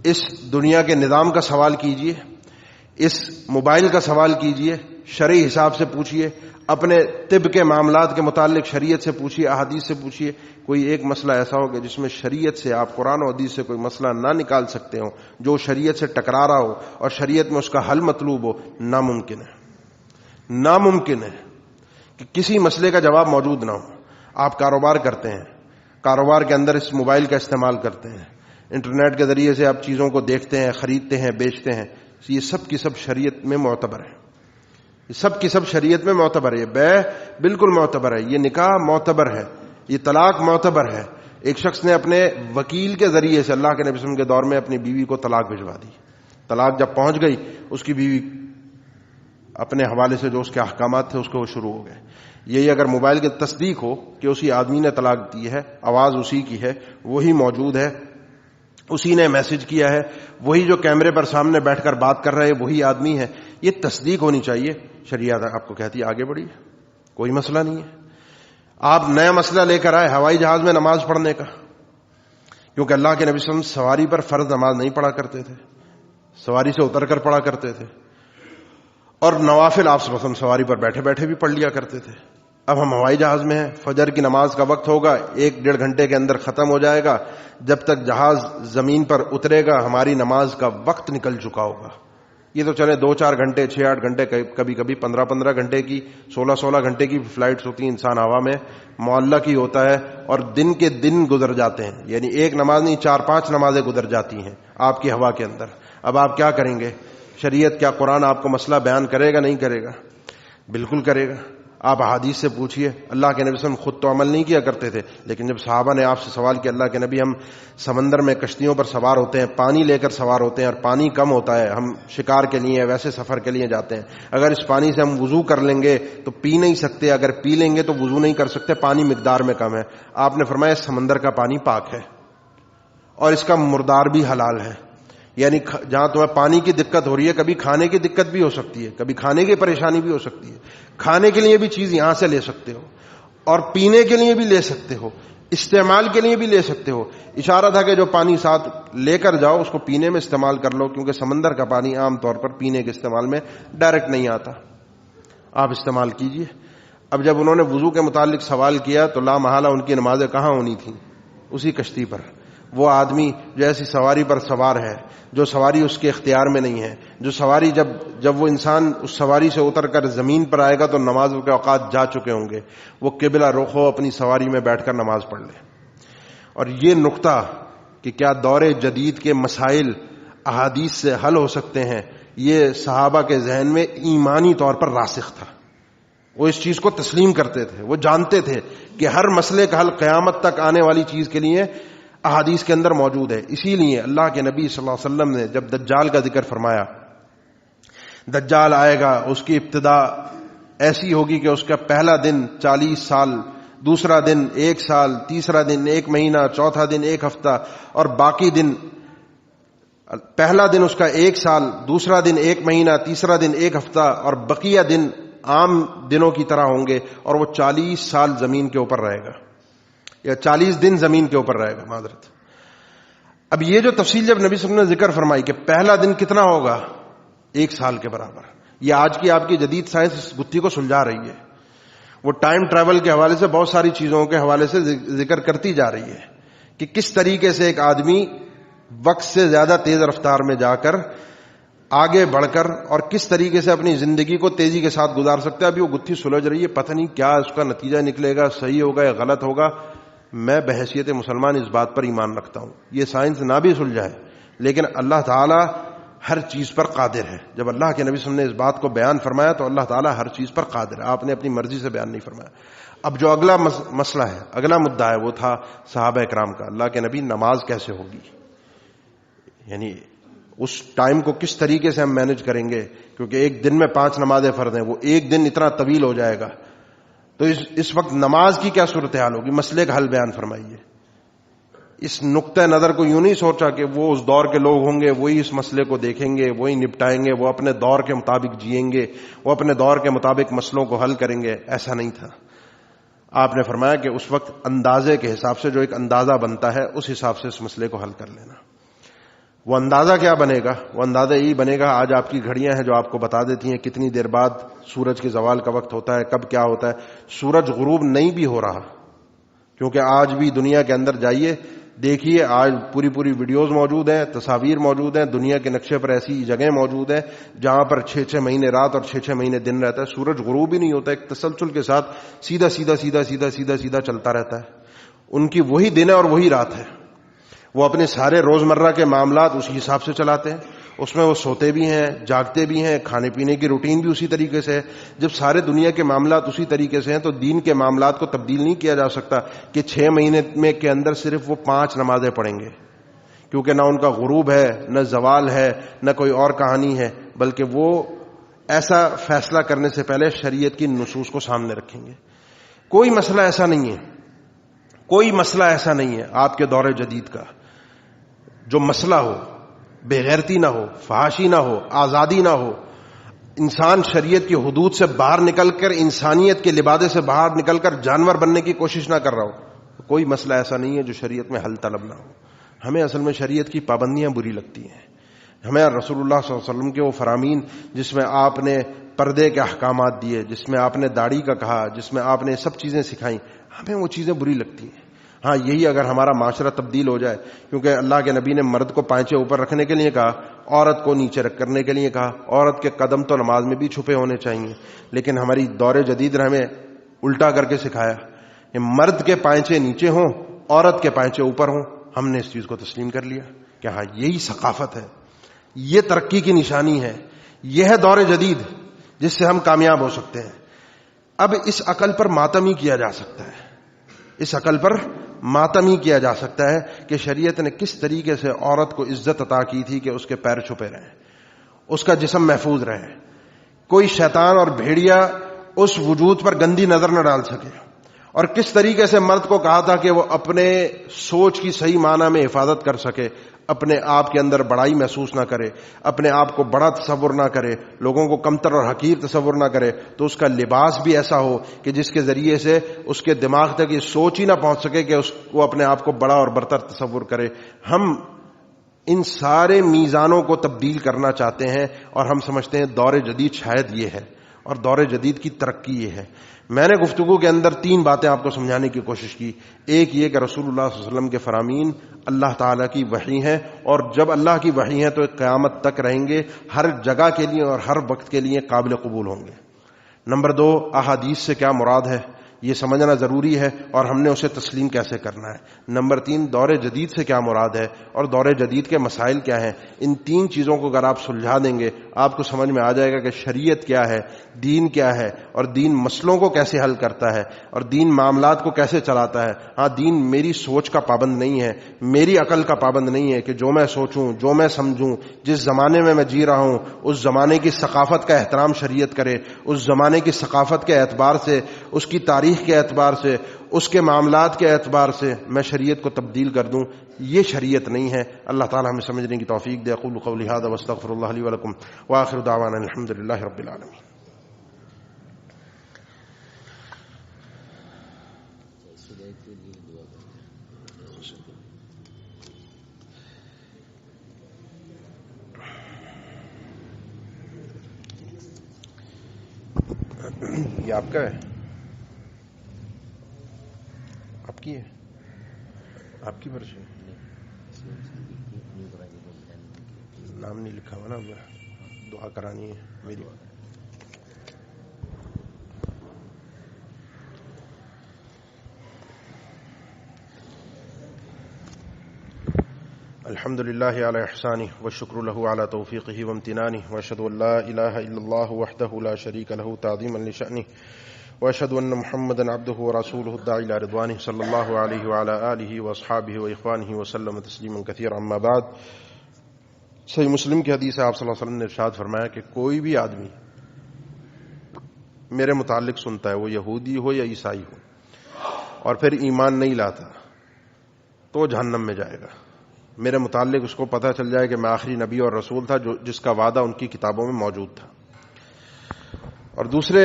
اس دنیا کے نظام کا سوال کیجئے، اس موبائل کا سوال کیجئے، شرعی حساب سے پوچھئے، اپنے طب کے معاملات کے متعلق شریعت سے پوچھئے، احادیث سے پوچھئے، کوئی ایک مسئلہ ایسا ہوگا جس میں شریعت سے آپ قرآن و حدیث سے کوئی مسئلہ نہ نکال سکتے ہو، جو شریعت سے ٹکرا رہا ہو اور شریعت میں اس کا حل مطلوب ہو؟ ناممکن ہے، ناممکن ہے کہ کسی مسئلے کا جواب موجود نہ ہو۔ آپ کاروبار کرتے ہیں، کاروبار کے اندر اس موبائل کا استعمال کرتے ہیں، انٹرنیٹ کے ذریعے سے آپ چیزوں کو دیکھتے ہیں، خریدتے ہیں، بیچتے ہیں، یہ سب کی سب شریعت میں معتبر ہے، یہ سب کی سب شریعت میں معتبر ہے. یہ بیع بالکل معتبر ہے، یہ نکاح معتبر ہے، یہ طلاق معتبر ہے. ایک شخص نے اپنے وکیل کے ذریعے سے اللہ کے نبی صلی اللہ علیہ وسلم کے دور میں اپنی بیوی کو طلاق بھجوا دی. طلاق جب پہنچ گئی، اس کی بیوی اپنے حوالے سے جو اس کے احکامات تھے اس کو وہ شروع ہو گئے. یہی اگر موبائل کی تصدیق ہو کہ اسی آدمی نے طلاق دی ہے، آواز اسی کی ہے، وہی موجود ہے، اسی نے میسج کیا ہے، وہی جو کیمرے پر سامنے بیٹھ کر بات کر رہے ہیں وہی آدمی ہے، یہ تصدیق ہونی چاہیے. شریعت آپ کو کہتی ہے آگے بڑھیے، کوئی مسئلہ نہیں ہے. آپ نیا مسئلہ لے کر آئے ہوائی جہاز میں نماز پڑھنے کا، کیونکہ اللہ کے نبی صلی اللہ علیہ وسلم سواری پر فرض نماز نہیں پڑھا کرتے تھے، سواری سے اتر کر پڑھا کرتے تھے، اور نوافل آپ صلی اللہ علیہ وسلم سواری پر بیٹھے بیٹھے بھی پڑھ لیا کرتے تھے. اب ہم ہوائی جہاز میں ہیں، فجر کی نماز کا وقت ہوگا، 1-1.5 گھنٹے کے اندر ختم ہو جائے گا. جب تک جہاز زمین پر اترے گا ہماری نماز کا وقت نکل چکا ہوگا. یہ تو چلے 2-4 گھنٹے، 6-8 گھنٹے، کبھی کبھی 15-15 گھنٹے کی، 16-16 گھنٹے کی فلائٹس ہوتی ہیں. انسان ہوا میں معلق ہی ہوتا ہے اور دن کے دن گزر جاتے ہیں، یعنی ایک نماز نہیں 4-5 نمازیں گزر جاتی ہیں آپ کی ہوا کے اندر. اب آپ کیا کریں گے؟ شریعت کیا قرآن آپ کو مسئلہ بیان کرے گا؟ نہیں کرے گا، بالکل کرے گا. آپ احادیث سے پوچھئے، اللہ کے نبی صلی اللہ علیہ وسلم خود تو عمل نہیں کیا کرتے تھے، لیکن جب صحابہ نے آپ سے سوال کیا اللہ کے نبی ہم سمندر میں کشتیوں پر سوار ہوتے ہیں، پانی لے کر سوار ہوتے ہیں اور پانی کم ہوتا ہے، ہم شکار کے لیے ویسے سفر کے لیے جاتے ہیں، اگر اس پانی سے ہم وضو کر لیں گے تو پی نہیں سکتے، اگر پی لیں گے تو وضو نہیں کر سکتے، پانی مقدار میں کم ہے. آپ نے فرمایا سمندر کا پانی پاک ہے اور اس کا مردار بھی حلال ہے. یعنی جہاں تمہیں پانی کی دقت ہو رہی ہے، کبھی کھانے کی دقت بھی ہو سکتی ہے، کبھی کھانے کی پریشانی بھی ہو سکتی ہے. کھانے کے لیے بھی چیز یہاں سے لے سکتے ہو اور پینے کے لیے بھی لے سکتے ہو، استعمال کے لیے بھی لے سکتے ہو. اشارہ تھا کہ جو پانی ساتھ لے کر جاؤ اس کو پینے میں استعمال کر لو، کیونکہ سمندر کا پانی عام طور پر پینے کے استعمال میں ڈائریکٹ نہیں آتا. آپ استعمال کیجئے. اب جب انہوں نے وضو کے متعلق سوال کیا تو لا محالہ ان کی نمازیں کہاں ہونی تھیں؟ اسی کشتی پر. وہ آدمی جو ایسی سواری پر سوار ہے، جو سواری اس کے اختیار میں نہیں ہے، جو سواری جب وہ انسان اس سواری سے اتر کر زمین پر آئے گا تو نمازوں کے اوقات جا چکے ہوں گے، وہ قبلہ رخ ہو اپنی سواری میں بیٹھ کر نماز پڑھ لے. اور یہ نقطہ کہ کیا دور جدید کے مسائل احادیث سے حل ہو سکتے ہیں، یہ صحابہ کے ذہن میں ایمانی طور پر راسخ تھا. وہ اس چیز کو تسلیم کرتے تھے، وہ جانتے تھے کہ ہر مسئلے کا حل قیامت تک آنے والی چیز کے لیے احادیث کے اندر موجود ہے. اسی لیے اللہ کے نبی صلی اللہ علیہ وسلم نے جب دجال کا ذکر فرمایا، دجال آئے گا، اس کی ابتدا ایسی ہوگی کہ اس کا پہلا دن 40 سال، دوسرا دن 1 سال، تیسرا دن 1 مہینہ، چوتھا دن 1 ہفتہ، اور باقی دن، پہلا دن اس کا 1 سال، دوسرا دن 1 مہینہ، تیسرا دن 1 ہفتہ، اور بقیہ دن عام دنوں کی طرح ہوں گے، اور وہ 40 سال زمین کے اوپر رہے گا، یا 40 دن زمین کے اوپر رہے گا، معذرت. اب یہ جو تفصیل جب نبی صلی اللہ علیہ وسلم نے ذکر فرمائی کہ پہلا دن کتنا ہوگا، 1 سال کے برابر، یہ آج کی آپ کی جدید سائنس اس گتھی کو سلجھا رہی ہے. وہ ٹائم ٹریول کے حوالے سے بہت ساری چیزوں کے حوالے سے ذکر کرتی جا رہی ہے کہ کس طریقے سے ایک آدمی وقت سے زیادہ تیز رفتار میں جا کر آگے بڑھ کر اور کس طریقے سے اپنی زندگی کو تیزی کے ساتھ گزار سکتا ہے. ابھی وہ گتھی سلجھ رہی ہے، پتہ نہیں کیا اس کا نتیجہ نکلے گا، صحیح ہوگا یا غلط ہوگا. میں بحیثیت مسلمان اس بات پر ایمان رکھتا ہوں یہ سائنس نہ بھی سلجھائے، لیکن اللہ تعالی ہر چیز پر قادر ہے. جب اللہ کے نبی صلی اللہ علیہ وسلم نے اس بات کو بیان فرمایا تو اللہ تعالی ہر چیز پر قادر ہے، آپ نے اپنی مرضی سے بیان نہیں فرمایا. اب جو اگلا مسئلہ ہے، اگلا مدعا ہے، وہ تھا صحابہ کرام کا. اللہ کے نبی نماز کیسے ہوگی، یعنی اس ٹائم کو کس طریقے سے ہم مینج کریں گے، کیونکہ ایک دن میں 5 نمازیں فرض ہیں، وہ ایک دن اتنا طویل ہو جائے گا، تو اس وقت نماز کی کیا صورتحال ہوگی، مسئلے کا حل بیان فرمائیے. اس نقطہ نظر کو یوں نہیں سوچا کہ وہ اس دور کے لوگ ہوں گے، وہی اس مسئلے کو دیکھیں گے، وہی نپٹائیں گے، وہ اپنے دور کے مطابق جئیں گے، وہ اپنے دور کے مطابق مسئلوں کو حل کریں گے. ایسا نہیں تھا. آپ نے فرمایا کہ اس وقت اندازے کے حساب سے جو ایک اندازہ بنتا ہے اس حساب سے اس مسئلے کو حل کر لینا. وہ اندازہ کیا بنے گا؟ وہ اندازہ یہی بنے گا، آج آپ کی گھڑیاں ہیں جو آپ کو بتا دیتی ہیں کتنی دیر بعد سورج کے زوال کا وقت ہوتا ہے، کب کیا ہوتا ہے. سورج غروب نہیں بھی ہو رہا، کیونکہ آج بھی دنیا کے اندر جائیے دیکھیے، آج پوری ویڈیوز موجود ہیں، تصاویر موجود ہیں، دنیا کے نقشے پر ایسی جگہیں موجود ہیں جہاں پر 6 مہینے رات اور 6 مہینے دن رہتا ہے، سورج غروب ہی نہیں ہوتا، ایک تسلسل کے ساتھ سیدھا چلتا رہتا ہے. ان کی وہی دن ہے اور وہی رات ہے. وہ اپنے سارے روزمرہ کے معاملات اسی حساب سے چلاتے ہیں. اس میں وہ سوتے بھی ہیں، جاگتے بھی ہیں، کھانے پینے کی روٹین بھی اسی طریقے سے ہے. جب سارے دنیا کے معاملات اسی طریقے سے ہیں تو دین کے معاملات کو تبدیل نہیں کیا جا سکتا کہ 6 مہینے میں کے اندر صرف وہ 5 نمازیں پڑھیں گے، کیونکہ نہ ان کا غروب ہے، نہ زوال ہے، نہ کوئی اور کہانی ہے، بلکہ وہ ایسا فیصلہ کرنے سے پہلے شریعت کی نصوص کو سامنے رکھیں گے. کوئی مسئلہ ایسا نہیں ہے، کوئی مسئلہ ایسا نہیں ہے آپ کے دور جدید کا جو مسئلہ ہو، بے غیرتی نہ ہو، فحاشی نہ ہو، آزادی نہ ہو، انسان شریعت کی حدود سے باہر نکل کر، انسانیت کے لبادے سے باہر نکل کر جانور بننے کی کوشش نہ کر رہا ہو. کوئی مسئلہ ایسا نہیں ہے جو شریعت میں حل طلب نہ ہو. ہمیں اصل میں شریعت کی پابندیاں بری لگتی ہیں. ہمیں رسول اللہ صلی اللہ علیہ وسلم کے وہ فرامین جس میں آپ نے پردے کے احکامات دیے، جس میں آپ نے داڑھی کا کہا، جس میں آپ نے سب چیزیں سکھائیں، ہمیں وہ چیزیں بری لگتی ہیں. ہاں یہی اگر ہمارا معاشرہ تبدیل ہو جائے، کیونکہ اللہ کے نبی نے مرد کو پائچے اوپر رکھنے کے لیے کہا، عورت کو نیچے رکھ کرنے کے لیے کہا. عورت کے قدم تو نماز میں بھی چھپے ہونے چاہیے، لیکن ہماری دور جدید نے ہمیں الٹا کر کے سکھایا کہ مرد کے پائچے نیچے ہوں، عورت کے پائچے اوپر ہوں. ہم نے اس چیز کو تسلیم کر لیا کہ ہاں یہی ثقافت ہے، یہ ترقی کی نشانی ہے، یہ ہے دور جدید جس سے ہم کامیاب ہو سکتے ہیں. اب اس عقل پر ماتم ہی کیا جا سکتا ہے، اس عقل پر ماتم ہی کیا جا سکتا ہے کہ شریعت نے کس طریقے سے عورت کو عزت عطا کی تھی کہ اس کے پیر چھپے رہیں، اس کا جسم محفوظ رہے، کوئی شیطان اور بھیڑیا اس وجود پر گندی نظر نہ ڈال سکے. اور کس طریقے سے مرد کو کہا تھا کہ وہ اپنے سوچ کی صحیح معنی میں حفاظت کر سکے، اپنے آپ کے اندر بڑائی محسوس نہ کرے، اپنے آپ کو بڑا تصور نہ کرے، لوگوں کو کمتر اور حقیر تصور نہ کرے، تو اس کا لباس بھی ایسا ہو کہ جس کے ذریعے سے اس کے دماغ تک یہ سوچ ہی نہ پہنچ سکے کہ وہ اپنے آپ کو بڑا اور برتر تصور کرے. ہم ان سارے میزانوں کو تبدیل کرنا چاہتے ہیں اور ہم سمجھتے ہیں دور جدید شاید یہ ہے، اور دور جدید کی ترقی یہ ہے. میں نے گفتگو کے اندر 3 باتیں آپ کو سمجھانے کی کوشش کی. ایک یہ کہ رسول اللہ صلی اللہ علیہ وسلم کے فرامین اللہ تعالیٰ کی وحی ہیں، اور جب اللہ کی وحی ہیں تو قیامت تک رہیں گے، ہر جگہ کے لیے اور ہر وقت کے لیے قابل قبول ہوں گے. نمبر 2، احادیث سے کیا مراد ہے یہ سمجھنا ضروری ہے اور ہم نے اسے تسلیم کیسے کرنا ہے. نمبر 3، دور جدید سے کیا مراد ہے اور دور جدید کے مسائل کیا ہیں. ان 3 چیزوں کو اگر آپ سلجھا دیں گے آپ کو سمجھ میں آ جائے گا کہ شریعت کیا ہے، دین کیا ہے، اور دین مسئلوں کو کیسے حل کرتا ہے، اور دین معاملات کو کیسے چلاتا ہے. ہاں دین میری سوچ کا پابند نہیں ہے، میری عقل کا پابند نہیں ہے کہ جو میں سوچوں، جو میں سمجھوں، جس زمانے میں میں جی رہا ہوں اس زمانے کی ثقافت کا احترام شریعت کرے، اس زمانے کی ثقافت کے اعتبار سے، اس کی تاریخ کے اعتبار سے، اس کے معاملات کے اعتبار سے میں شریعت کو تبدیل کر دوں. یہ شریعت نہیں ہے. اللہ تعالی ہمیں سمجھنے کی توفیق دے. اقول قولی ھذا واستغفر اللہ لی ولکم وآخر دعوانا الحمد للہ رب العالمین. یہ آپ کا ہے، آپ کی ہے، آپ کی پرچی نام نہیں لکھا ہوا نا، دعا کرانی ہے میری. الحمد للہ علی احسانہ والشکر له علی توفیقہ وامتنانہ، واشہد ان لا الہ الا اللہ وحدہ لا شریک له تعظیما لشأنہ، واشهد ان محمدا عبده ورسوله الداعي الى رضوانه صلى الله عليه وعلى اله واصحابه واخوانه وسلم تسلیما كثيرا. اما بعد، صحیح مسلم کی حدیث ہے، آپ صلی اللہ علیہ وسلم نے ارشاد فرمایا کہ کوئی بھی آدمی میرے متعلق سنتا ہے، وہ یہودی ہو یا عیسائی ہو، اور پھر ایمان نہیں لاتا تو وہ جہنم میں جائے گا. میرے متعلق اس کو پتہ چل جائے کہ میں آخری نبی اور رسول تھا جس کا وعدہ ان کی کتابوں میں موجود تھا. اور دوسرے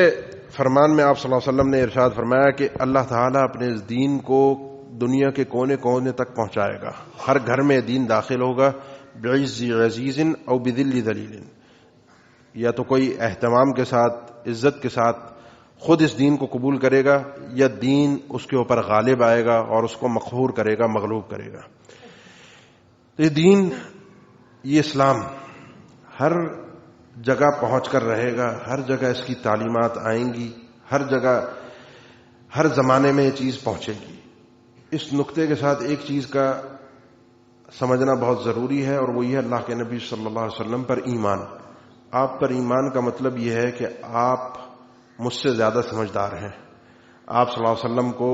فرمان میں آپ صلی اللہ علیہ وسلم نے ارشاد فرمایا کہ اللہ تعالیٰ اپنے اس دین کو دنیا کے کونے کونے تک پہنچائے گا. ہر گھر میں دین داخل ہوگا، بعز عزیز او بذل ذلیل، یا تو کوئی اہتمام کے ساتھ، عزت کے ساتھ خود اس دین کو قبول کرے گا، یا دین اس کے اوپر غالب آئے گا اور اس کو مقہور کرے گا، مغلوب کرے گا. یہ دین، یہ اسلام ہر جگہ پہنچ کر رہے گا، ہر جگہ اس کی تعلیمات آئیں گی، ہر جگہ ہر زمانے میں یہ چیز پہنچے گی. اس نقطے کے ساتھ ایک چیز کا سمجھنا بہت ضروری ہے، اور وہ یہ اللہ کے نبی صلی اللہ علیہ وسلم پر ایمان۔ آپ پر ایمان کا مطلب یہ ہے کہ آپ مجھ سے زیادہ سمجھدار ہیں۔ آپ صلی اللہ علیہ وسلم کو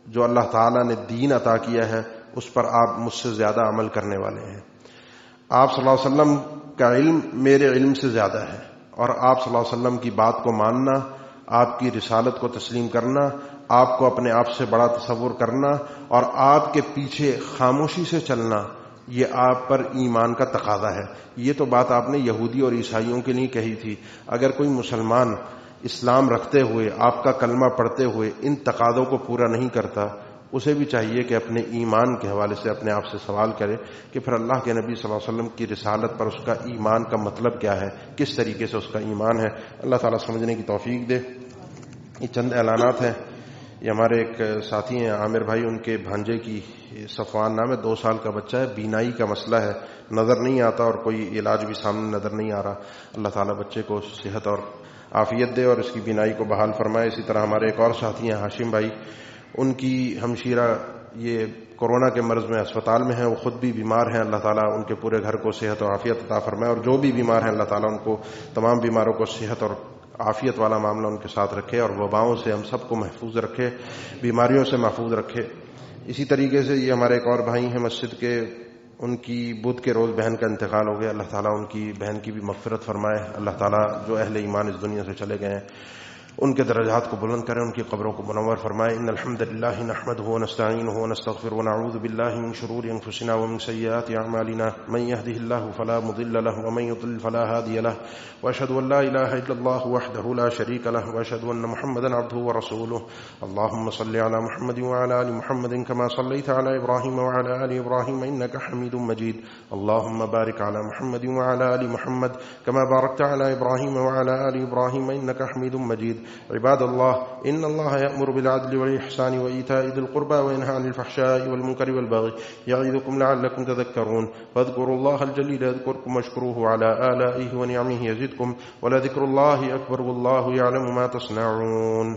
جو اللہ تعالیٰ نے دین عطا کیا ہے اس پر آپ مجھ سے زیادہ عمل کرنے والے ہیں۔ آپ صلی اللہ علیہ وسلم کا علم میرے علم سے زیادہ ہے، اور آپ صلی اللہ علیہ وسلم کی بات کو ماننا، آپ کی رسالت کو تسلیم کرنا، آپ کو اپنے آپ سے بڑا تصور کرنا اور آپ کے پیچھے خاموشی سے چلنا، یہ آپ پر ایمان کا تقاضا ہے۔ یہ تو بات آپ نے یہودی اور عیسائیوں کے لیے کہی تھی۔ اگر کوئی مسلمان اسلام رکھتے ہوئے، آپ کا کلمہ پڑھتے ہوئے ان تقاضوں کو پورا نہیں کرتا، اسے بھی چاہیے کہ اپنے ایمان کے حوالے سے اپنے آپ سے سوال کرے کہ پھر اللہ کے نبی صلی اللہ علیہ وسلم کی رسالت پر اس کا ایمان کا مطلب کیا ہے، کس طریقے سے اس کا ایمان ہے۔ اللہ تعالیٰ سمجھنے کی توفیق دے۔ یہ چند اعلانات ہیں۔ یہ ہمارے ایک ساتھی ہیں عامر بھائی، ان کے بھانجے کی صفوان نام ہے، 2 سال کا بچہ ہے، بینائی کا مسئلہ ہے، نظر نہیں آتا اور کوئی علاج بھی سامنے نظر نہیں آ رہا۔ اللہ تعالیٰ بچے کو صحت اور عافیت دے اور اس کی بینائی کو بحال فرمائے۔ اسی طرح ہمارے ایک اور ساتھی ہیں ہاشم بھائی، ان کی ہمشیرہ یہ کورونا کے مرض میں اسپتال میں ہیں، وہ خود بھی بیمار ہیں۔ اللہ تعالیٰ ان کے پورے گھر کو صحت اور عافیت عطا فرمائے، اور جو بھی بیمار ہیں اللہ تعالیٰ ان کو، تمام بیماروں کو صحت اور عافیت والا معاملہ ان کے ساتھ رکھے، اور وباؤں سے ہم سب کو محفوظ رکھے، بیماریوں سے محفوظ رکھے۔ اسی طریقے سے یہ ہمارے ایک اور بھائی ہیں مسجد کے، ان کی بدھ کے روز بہن کا انتقال ہو گیا۔ اللہ تعالیٰ ان کی بہن کی بھی مغفرت فرمائے۔ اللہ تعالیٰ جو اہل ایمان اس دنیا سے چلے گئے ہیں ان کے درجات کو بلند کریں، ان کی قبروں کو منور فرمائے۔ ان الحمد للہ نحمده ونستعینه ونستغفره ونعوذ باللہ من شرور انفسنا ومن سیئات اعمالنا، من يهده الله فلا مضل له ومن يضلل فلا هادي له، واشهد ان لا اله الا الله وحده لا شريك له، واشهد ان محمدا عبده ورسوله۔ اللهم صل على محمد وعلى ال محمد كما صليت على ابراهيم وعلى ال ابراهيم انك حميد مجيد۔ اللهم بارك على محمد وعلى ال محمد كما باركت على ابراهيم وعلى ال ابراهيم انك حميد مجيد۔ عباد الله، إن الله يأمر بالعدل والإحسان وإيتاء ذي القربى وينهى عن الفحشاء والمنكر والبغي يعظكم لعلكم تذكرون، فاذكروا الله الجليل يذكركم واشكروه على آلائه ونعمه يزدكم، ولذكر الله أكبر والله يعلم ما تصنعون۔